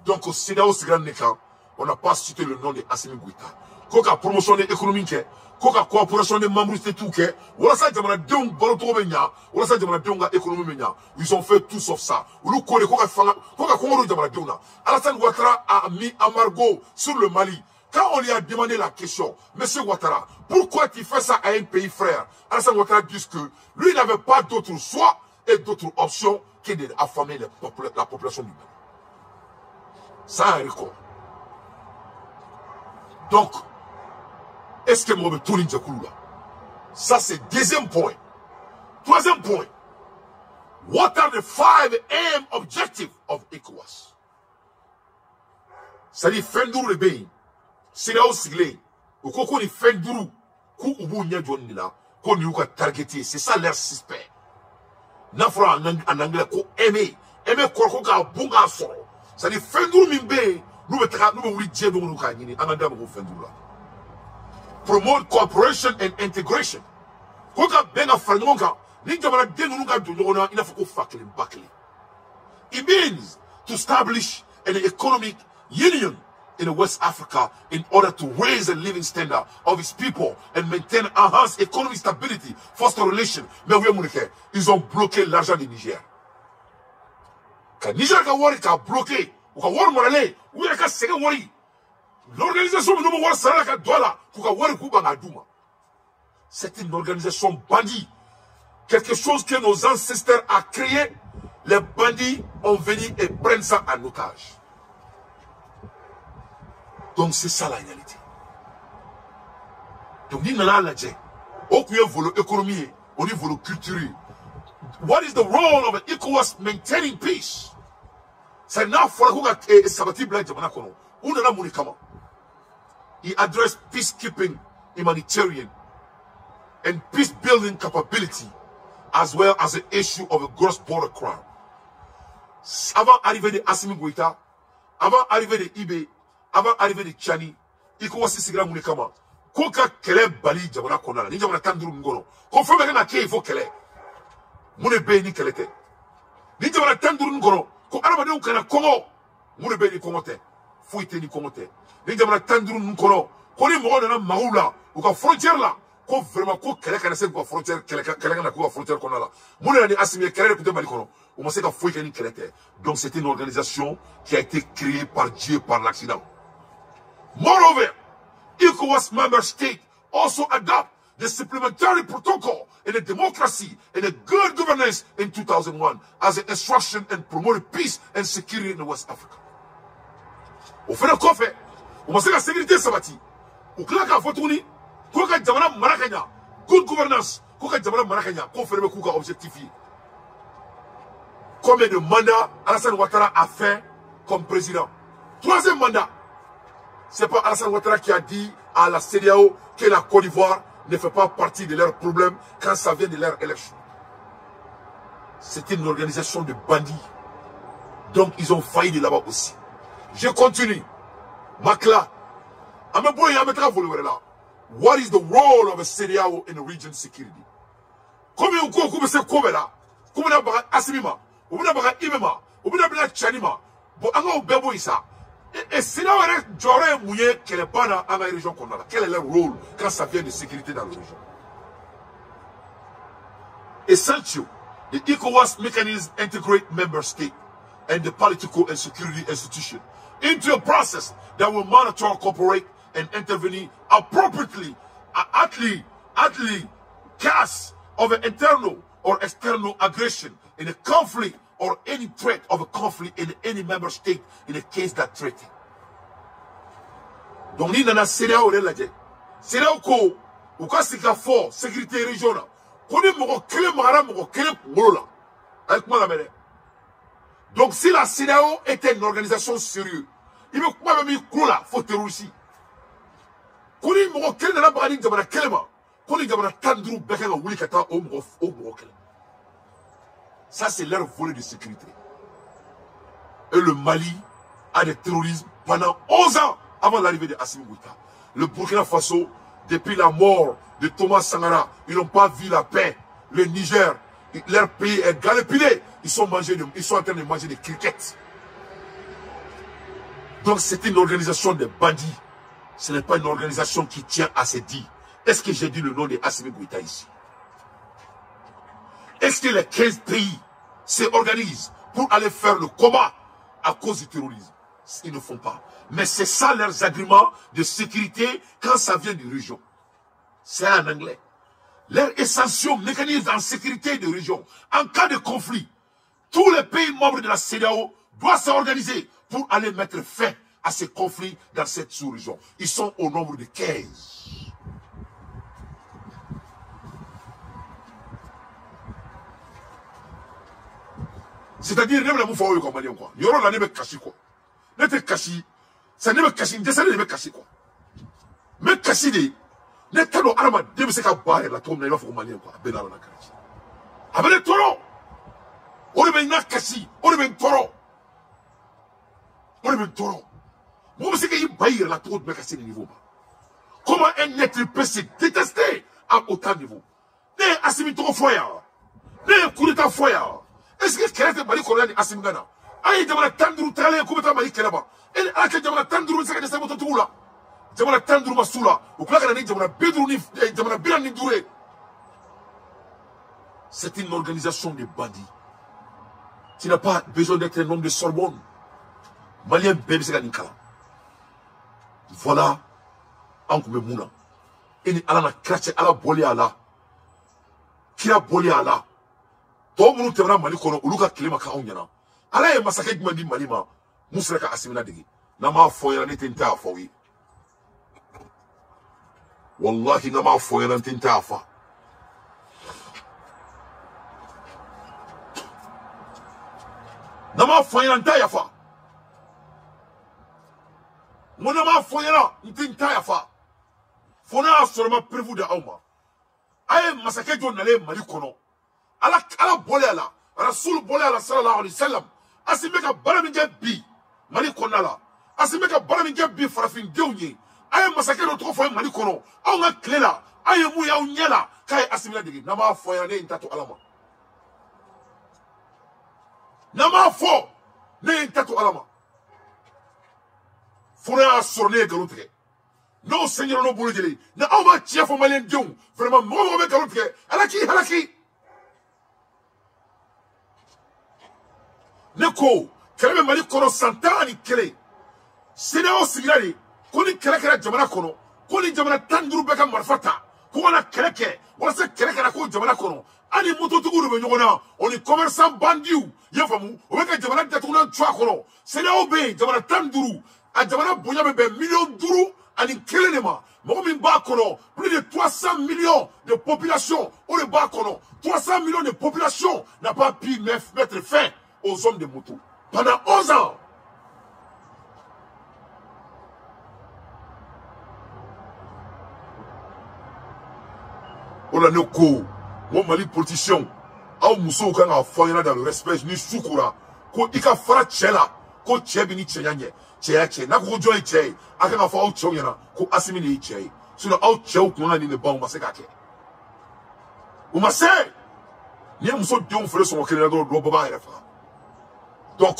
donc c'est là aussi grand nekan on n'a pas cité le nom de Assimi Goïta koka promotion économique koka coopération des membres de tout que wala sa jamana deung balo to benya wala sa jamana deung ga économie benya ils ont fait tout sauf ça ulu ko de koka fanga koka ko jamana deuna Alassane Ouattara a mis embargo sur le Mali. Quand on lui a demandé la question, monsieur Ouattara, pourquoi tu fais ça à un pays frère? Alassane Ouattara dit que lui n'avait pas d'autre choix et d'autre option que d'affamer la population du Mali. Ça a un record. Donc, est-ce que moi tout le monde ça c'est deuxième point. Troisième point. What are the 5 aim objectives of ECOWAS? C'est-à-dire fenduru le pays. C'est là où c'est au coco ni fenduru ku ubu nya joni là ko ni uka targeter, c'est ça leur suspect. Na fra en anglais ko aimer ko ka bunga so. C'est-à-dire fenduru mimbe nous mettra nous wuli djebo nous ka nyini ananda mo fenduru là. Promote cooperation and integration. Koka benga frangonga ni jamana denu nga donyona ina foko fakele bakele. It means to establish an economic union in West Africa in order to raise the living standard of its people and maintain enhanced economic stability, foster relations. Mais oui, ils ont bloqué l'argent du Niger. Quand Niger a bloqué, ou l'organisation c'est une organisation bandit. Quelque chose que nos ancêtres ont créé. Les bandits ont venu et prennent ça en otage. Donc c'est ça la réalité. Donc nous avons dit, au niveau de l'économie, au niveau de la culture, what is the role of ECOWAS maintaining peace? C'est là que Sabati Blanc he addressed peacekeeping, humanitarian, and peace-building capability, as well as the issue of a cross-border crime. Avant d'arriver de Assimi Goïta, avant d'arriver de Ibe, avant d'arriver de Tchani, ECOWAS sigira munikama. Koka kele bali jamana konala, ni jamana tanduru ngono. Konfirme na ke il faut kele. Mune be ni kelete. Ni jamana tanduru ngono. Ko araba de ukana Congo. Mune be ni Congo te. Fuite ni Congo te. Ni jamana tanduru ngono. Ko ni mo na maula, uka frontière là. Ko vraiment ko kele kana se ko frontière kele kana ko frontière konala. Mune ni Assimi kele ko de bali kono. On sait que ni kelete. Donc c'est une organisation qui a été créée par Dieu par l'accident. Moreover, ECOWAS member states also adopt the supplementary protocol in a democracy and a good governance in 2001 as an instruction and promoted peace and security in West Africa. Au fait de quoi fait? On sait que la sécurité sabati. Au clair qu'à Fotouni, quoi que Jamana Marakanya, good governance, quoi que Jamana Marakanya, confirmé quoi objectifié. Combien de mandats Alassane Ouattara a fait comme président? 3e mandat. C'est pas Alassane Ouattara qui a dit à la CEDEAO que la Côte d'Ivoire ne fait pas partie de leurs problèmes quand ça vient de leur élection. C'est une organisation de bandits. Donc ils ont failli de là-bas aussi. Je continue. Makla. What is the role of a CEDEAO in the region security? Comment on se couvre là? Comment on a Assimima? On a Ibema? On a Chanima? Bon, on a Bebo Issa. Et si là, j'aurais mouillé qu'elle n'est pas dans la région qu'on a. Quel est leur rôle quand ça vient de sécurité dans la région? Essential, the ECOWAS mechanism integrate member states and the political and security institution into a process that will monitor, cooperate, and intervene appropriately at the case of an internal or external aggression in a conflict or any threat of a conflict in any member state in a case that threatened. Donc, nous avons CEDEAO de la CEDEAO ko ou ka sika fort sécurité régionale. Kone moko kele mara moko kele ngolo la. Avec moi la mère. Donc, si la CEDEAO était une organisation sérieuse, il me quoi même il là faut terroriser. Koni mo kele na bagani jamana kelema. Koni jamana tandru beka nga wuli kata o mo kele. Ça c'est leur volet de sécurité. Et le Mali a des terroristes pendant 11 ans avant l'arrivée de Assimi Goïta. Le Burkina Faso, depuis la mort de Thomas Sankara, ils n'ont pas vu la paix. Le Niger, leur pays est galopilé. Ils sont en train de manger des crickets. Donc c'est une organisation de bandits. Ce n'est pas une organisation qui tient à ses dits. Est-ce que j'ai dit le nom de Assimi Goïta ici? Est-ce que les 15 pays s'organisent pour aller faire le combat à cause du terrorisme? Ils ne font pas. Mais c'est ça leurs agréments de sécurité quand ça vient d'une région. C'est en anglais. Leur essentiel mécanisme en sécurité de région. En cas de conflit, tous les pays membres de la CEDEAO doivent s'organiser pour aller mettre fin à ces conflits dans cette sous-région. Ils sont au nombre de 15. C'est-à-dire, il y a des gens qui ont quoi. Il y a des caché quoi. Il y a caché. Ça n'est pas caché. Il y a des caché quoi. Mais caché, il y a des armes. Il y a des barres. La tombe, il y a des malien quoi. Ben alors, la avec les taureaux. On est bien caché. On est bien taureau. On est bien taureau. Moi, c'est qu'il y a bailler la tombe, mais caché le niveau. Comment un être peut se détester à autant de niveau? Ne Assimi trop foyard. Ne coup d'état foyard. Est-ce que quelqu'un est marié à Assimi Gana? Aïe, jamana tandru tale ko beta mari kelaba. El aka jamana tandru saka de saboto tula. Jamana tandru masula. Ou kula kana ni jamana bedru ni jamana biran ni douré. C'est une organisation de bandits. Tu n'as pas besoin d'être un homme de Sorbonne. Malien bébé saka ni kala. Voilà Ankou Memouna. Et ni ala na krache ala boli ala. Kira boli ala. To munu temna mali kono uluka kilima ka onyana. Ala ye masake juma di malima musra ka Assimi na digi na ma foyera ni tinta afa wi wallahi na ma foyera tinta afa na ma foyera tinta afa mona ma foyera tinta afa fona asorma prévu de awma ay masake jona le mali kono ala bolé ala rasul bolé ala sallallahu alayhi wasallam Assimi ka baraminge bi mali konala Assimi ka baraminge bi farafin dewnye ay masake no to fo mali kono aw nga klela ay mu ya nyela kay Assimi la digi na ma fo ya ne ntato alama na ma fo ne ntato alama fona sorne galotke no seigneur no bulu jeli na aw ma chef malien dew vraiment mo be galotke halaki Neko, kelebe mali kono santani kele. CEDEAO sigilari, koni kele jamana kono, koni jamana tanduru beka marfata, kona keleke, wala se keleke na ko jamana kono. Ani moto tuguru be nyogona, oni commerçant bandiu, yefamu, obeka jamana tatuna chwa kono. CEDEAO be jamana tanduru, a jamana bonya be million duru, ani kele nema. Mokomin ba kono, plus de 300 millions de population, on le ba kono. 300 millions de population n'a pas pu mettre fin aux hommes de moto. Pendant 11 ans. On a nos coups. Mon mali politicien. Aou moussou quand on a fait dans le respect, ni soukura. Ko ika fara tchela. Ko tchebi ni tchenyanye. Tcheya. Na ko joy tchey. Aka nga fa aou tchenyana. Ko Assimi ni tchey. Sinon aou tchey ko nga ni ne ba ou mase kake. Ou mase. Ni moussou dion fere son okene do baba erefa. Donc,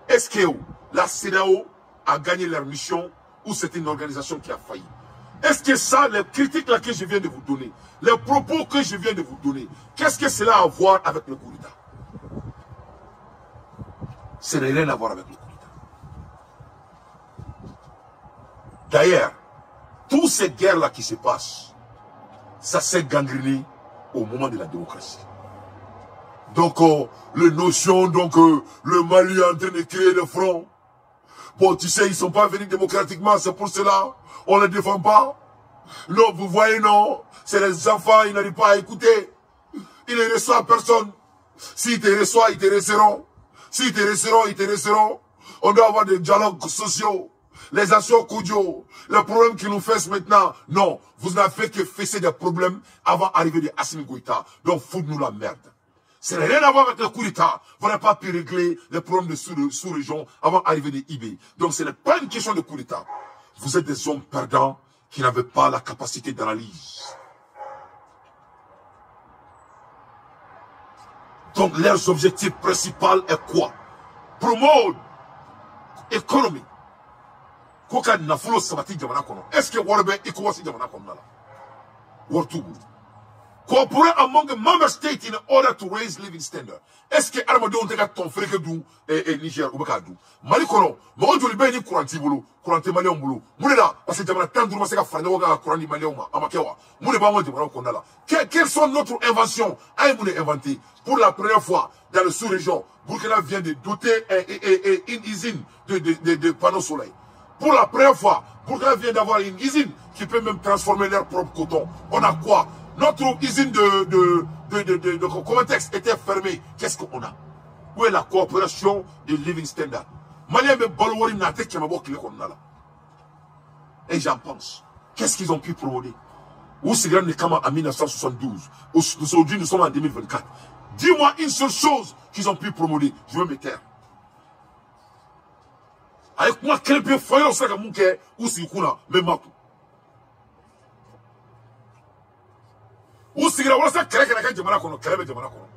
est-ce que la CEDEAO a gagné leur mission ou c'est une organisation qui a failli? Est-ce que ça, les critiques là que je viens de vous donner, les propos que je viens de vous donner, qu'est-ce que cela a à voir avec le coup d'État? Ça n'a rien à voir avec le coup d'État. D'ailleurs, toutes ces guerres-là qui se passent, ça s'est gangréné au moment de la démocratie. Donc, les notions, le Mali est en train de créer le front. Bon, tu sais, ils ne sont pas venus démocratiquement, c'est pour cela. On ne les défend pas. Non, vous voyez, non. C'est les enfants, ils n'arrivent pas à écouter. Ils ne reçoivent personne. S'ils te reçoivent, ils te resteront. S'ils te resteront, ils te resteront. On doit avoir des dialogues sociaux. les actions Koudio, les problèmes qui nous fessent maintenant. Non, vous n'avez fait que fesser des problèmes avant d'arriver de Assimi Goïta. Donc, foutez-nous la merde. Ça n'a rien à voir avec le coup d'État. Vous n'avez pas pu régler les problèmes de sous-région avant d'arriver de IB. Donc, ce n'est pas une question de coup d'État. Vous êtes des hommes perdants qui n'avaient pas la capacité d'analyse. Donc, leurs objectifs principaux est quoi? Promouvoir l'économie. Koka nafulo sabati jamana kono. Est-ce que Warbe Ecowas jamana kono là? Wartugu. Cooperate among the member states in order to raise living standard. Est-ce que Armado on teka ton frère du Niger ou Bakadou? Mali kono. Mo joli be ni couranti bulu, couranti malien bulu. Mouleda parce que jamana tandour ma seka frane woga couranti malien ma amakewa. Moulé ba mo jamana kono là. Quelles sont notre invention? Aïe moulé inventé pour la première fois dans le sous-région. Burkina vient de doter une usine de panneaux solaires. Pour la première fois, Burkina vient d'avoir une usine qui peut même transformer leur propre coton. On a quoi? Notre usine de Cometex était fermée. Qu'est-ce qu'on a? Où est la coopération de Living Standard? Malien me balwari n'a été qu'un qu'on a là. Et j'en pense. Qu'est-ce qu'ils ont pu promouvoir? Où c'est grand Nekama en 1972? Aujourd'hui, nous sommes en 2024. Dis-moi une seule chose qu'ils ont pu promouvoir. Je veux me taire. Avec moi, quel peu foyer au sac à mouké, ou si kuna, même matou. Ou si la wasa kere kere jamana kono, kere be jamana kono.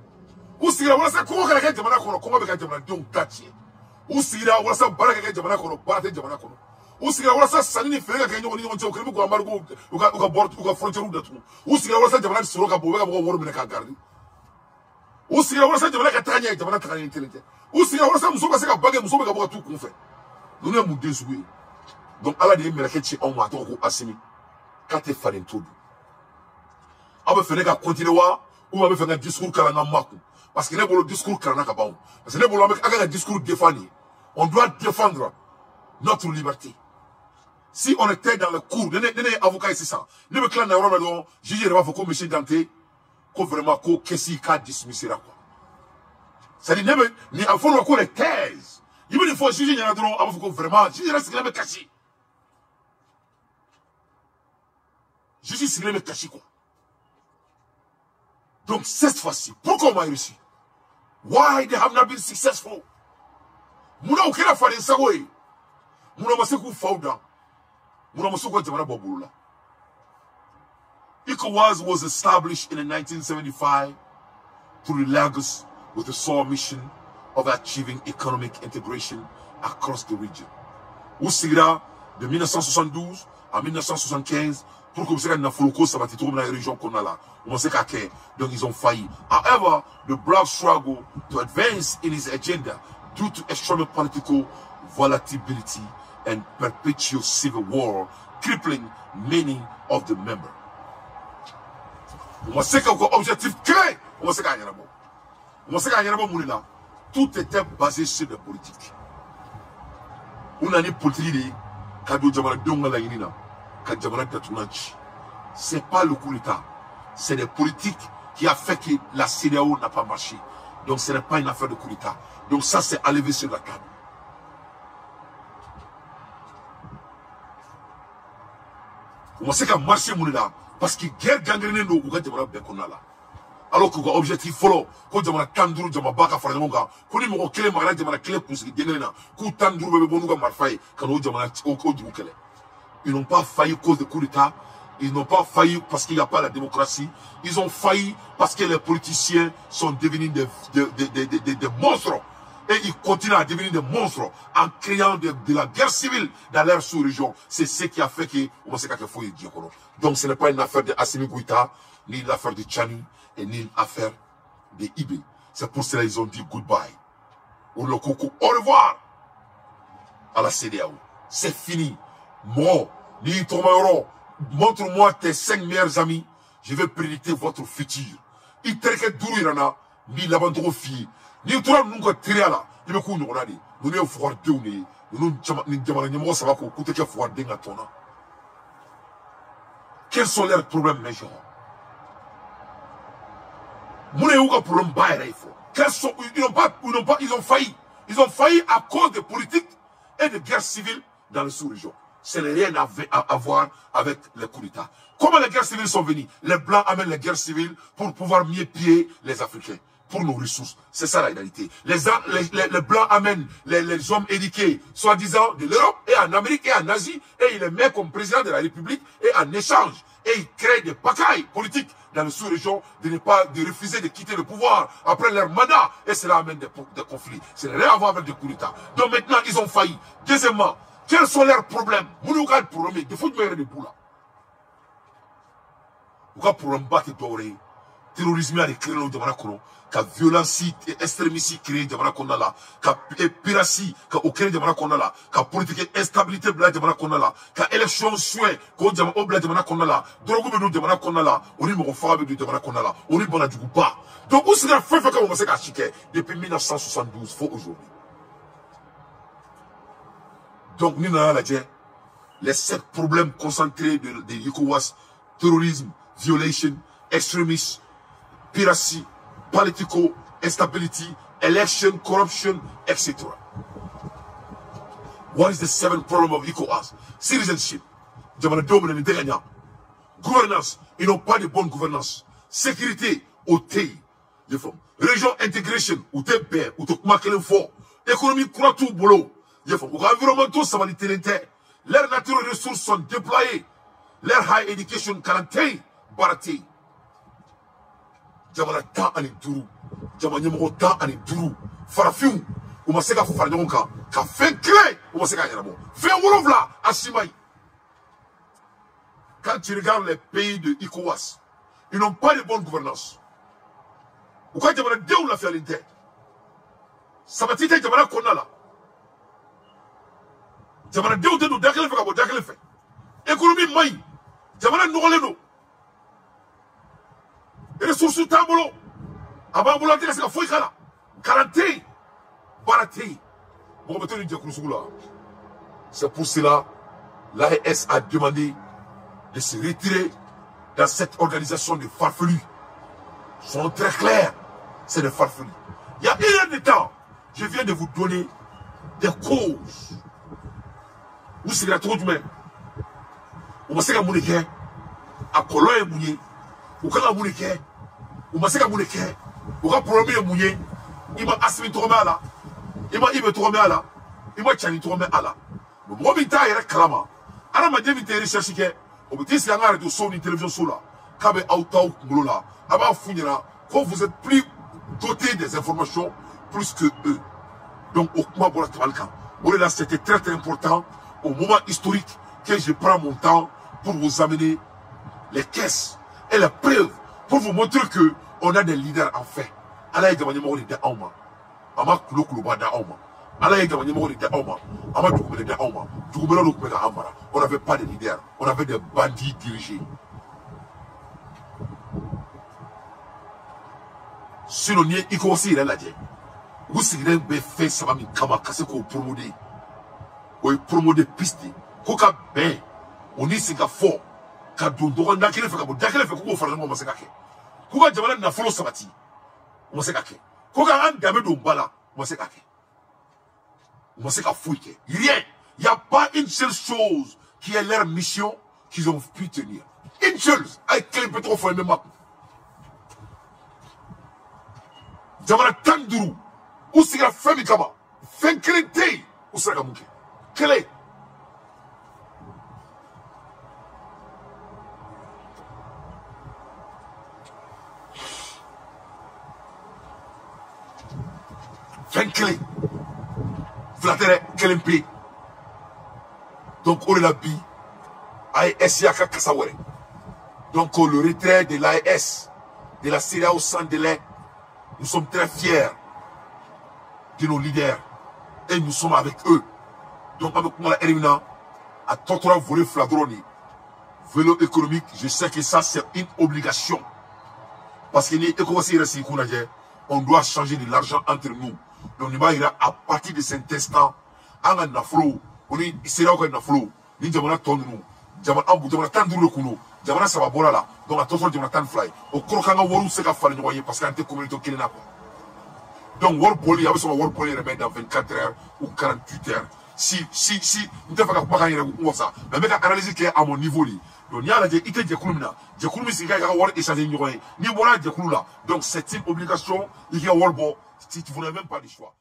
Ou si la wasa koko kere jamana kono, koko be jamana donc tati. Ou si la wasa bara kere jamana kono, bara te jamana kono. Ou si la wasa sanini fere kere nyoni nyoni kere ko ambargo, uka bord, uka frontière datu. Ou si la wasa jamana soro ka bobe ka bo woro mena ka gardi. Ou si la wasa jamana ka tanya jamana tanya intelligent. Ou si la wasa musoka se ka bagay musoka ka bo tout qu'on fait. Nous ne sommes désolés. Donc, Allah dit, mais la on m'a dit, Assimi, quand tu fais un tour, on va faire un continuer ou on va faire un discours qui parce que le discours qui parce que le discours défendu. On doit défendre notre liberté. Si on était dans le cours, les avocats ici, ça, les mecs là, juger va faire monsieur Dante, qu'on vraiment, qu'est-ce qu'il a dismissé là, quoi. C'est-à-dire, il faut encore les thèses. Il faut juger, il y a vraiment, juger, c'est qu'il a caché. Juger, c'est qu'il a caché, quoi. Donc, cette fois-ci, pourquoi on a réussi? Why they have not been successful? Mouna ou kena fane sagoye? Mouna masekou fauda? Mouna masekou jamana babula? ECOWAS was established in 1975 through Lagos with the sole mission of achieving economic integration across the region. Ousigra, de 1972 à 1975, pour que vous ayez un folloco, ça va dans la région qu'on a là. On sait qu'à donc ils ont failli. However, the bloc struggle to advance in his agenda due to extreme political volatility and perpetual civil war, crippling many of the members. On sait qu'un objectif clé, on sait qu'à y a on sait qu'à y a là. Tout était basé sur la politique. On a une politique c'est pas le coup d'État. C'est des politiques qui a fait que la CEDEAO n'a pas marché. Donc ce n'est pas une affaire de coup d'État. Donc ça c'est à lever sur la table. On sait qu'à marcher là parce que guerre gangrénée nous là. Alors que l'objectif follow, quand jamana tanduru jamana baka fara ngonga, koni mo kele magana jamana kele pousi denena, ku tanduru bebe bonuga marfai, kano jamana oko djukele. Ils n'ont pas failli à cause de coup d'État, ils n'ont pas failli parce qu'il n'y a pas la démocratie, ils ont failli parce que les politiciens sont devenus des monstres. Et ils continuent à devenir des monstres en créant de la guerre civile dans leur sous-région. C'est ce qui a fait que, on sait qu'il faut y dire. Donc ce n'est pas une affaire de Assimi Goïta, ni l'affaire de Tchani, et ni une affaire de IB. C'est pour cela qu'ils ont dit goodbye. Ou le coucou, au revoir à la CEDEAO. C'est fini. Moi, ni Tomaoro, montre-moi tes 5 meilleurs amis. Je vais prédicter votre futur. Il treke duru irana, ni labantoro fi. Ni tura nunga triala. Il me kou n'onadi. Nous ne faut de ou nous ni jamana nyamo sabako kouteke faut de ngatona. Quels sont leurs problèmes majeurs? Ils ont failli. Ils ont failli à cause de politiques et de guerre civile dans le sous-région. Ce n'est rien à voir avec les coups d'État. Comment les guerres civiles sont venues? Les Blancs amènent les guerres civiles pour pouvoir mieux piller les Africains, pour nos ressources. C'est ça la réalité. Les Blancs amènent les hommes éduqués, soi-disant de l'Europe et en Amérique et en Asie, et ils les mettent comme président de la République, et en échange, et ils créent des pagailles politiques dans le sous-région de refuser de quitter le pouvoir après leur mandat, et cela amène des conflits. Ce n'est rien à voir avec des coups d'État. Donc maintenant, ils ont failli. Deuxièmement, quels sont leurs problèmes? Mounouga problème, il faut me de boula. Pourquoi problème battre doré? Terrorisme a créé le Jamana Kono, ka violence et extrémisme créé Jamana Konala, ka piratie, ka aucun Jamana Konala, ka politique instabilité bla Jamana Konala, ka élection soin, ko Jamana obla Jamana Konala, drogue benu Jamana Konala, on est mon femme de Jamana Konala, on est bon à du pas. Donc où c'est la fin que on s'est caché depuis 1972, faut aujourd'hui. Donc, nous avons les 7 problèmes concentrés de ECOWAS: terrorisme, violation, extremism, piracy, political instability, election, corruption, etc. What is the 7th problem of ECOWAS? Citizenship. Gouvernance. Ils n'ont pas de bonne gouvernance. Sécurité. Région intégration. Économie croit tout boulot. Environnementaux, ça va l'intérêt. Leurs naturelles ressources sont déployées. Leur high education, quarantaine, baraté. Jamana ta ani duru. Jamana mo ta ani duru. Farafiu. Ou ma seka faradonka. Ka fait clé. Ou ma seka yarabo. Fait wolofla. Asimai. Quand tu regardes les pays de ECOWAS, ils n'ont pas de bonne gouvernance. Ou quand Jamana déou la fait à l'intérieur. Ça va t'aider Jamana Konala. Jamana déou de nous, dakele fait kabo, dakele fait. Économie maï. Jamana nouroleno. Ressources tabolo. Avant boulot, c'est la fouille kala. Quarantaine. Baraté. Bon, mettez une diacousou là. C'est pour cela, l'AES a demandé de se retirer dans cette organisation de farfelus. Ils sont très clairs. C'est des farfelus. Il y a une heure de temps, je viens de vous donner des causes. Où c'est la trop du même. Où ma seka mouneke, à Kolo et Mouye, où kanga mouneke, où ma seka mouneke, où ka problème et Mouye, il m'a assimilé trop mal là, il m'a ibe trop mal là, il m'a tchani trop mal là. Le moment est kalama. Alors ma devité recherche que, on me dit c'est un arrêt de son une télévision sur là, kabe autao là, avant finira, quand vous êtes plus doté des informations plus que eux. Donc au moment pour la Tabalka, là c'était très très important. Au moment historique que je prends mon temps pour vous amener les caisses et les preuves pour vous montrer que on a des leaders en fait. Allah est demandé de Auma. Ama kulo kulo bada Auma. Allah est demandé de Auma. Ama doukoumé de Auma. Doukoumé de Amara. On n'avait pas de leaders. On avait des bandits dirigés. Sinon, il commence à ir à vous savez que fait ça va me kama kase ko promoder. Ou promoder piste. Koka ben. On y sika fort. Ka dondo na kile fait ko fa mo maseka ke. Koka jamana na follow sabati. Mo seka ke. Koka an dame do bala. Mo seka ke. Mo seka fouike. Rien. Il n'y a pas une seule chose qui est leur mission qu'ils ont pu tenir. Une seule. Avec quel peu trop fort même map. Jamana tanduru. Où c'est la femme kaba? Fin crété. Où c'est la mouke? Quelle est? Fin clé. Flattere, quel MP. Donc, on est la bi. AES Yaka Kassawere. Donc, le retrait de l'AES, de la Syrie au centre de l'air, nous sommes très fiers de nos leaders et nous sommes avec eux. Donc avec moi Elimina à Totora voler Fladroni vélo économique, je sais que ça c'est une obligation parce que on doit changer de l'argent entre nous. Donc il va à partir de cet instant on a flow on est sera au flow ni jamana ton nous jamana ambu jamana tanduru kuno jamana sababola là donc à Totora jamana tan fly au krokanga woru se ka fali noyer parce qu'en communauté kilena quoi. Donc, World Poly, il y a besoin de World Poly dans 24 heures ou 48 heures. si n tɛ fɛ ka kuma kan yɛrɛ n wasa mais n bɛ ka analyse kɛ à mon niveau de donc n'i y'a lajɛ i tɛ jɛkulu min na jɛkulu min sigi ka wari échanger ɲɔgɔn ye n'i bɔra jɛkulu la donc c'est une obligation i ka wari bɔ si tu n'as même pas de choix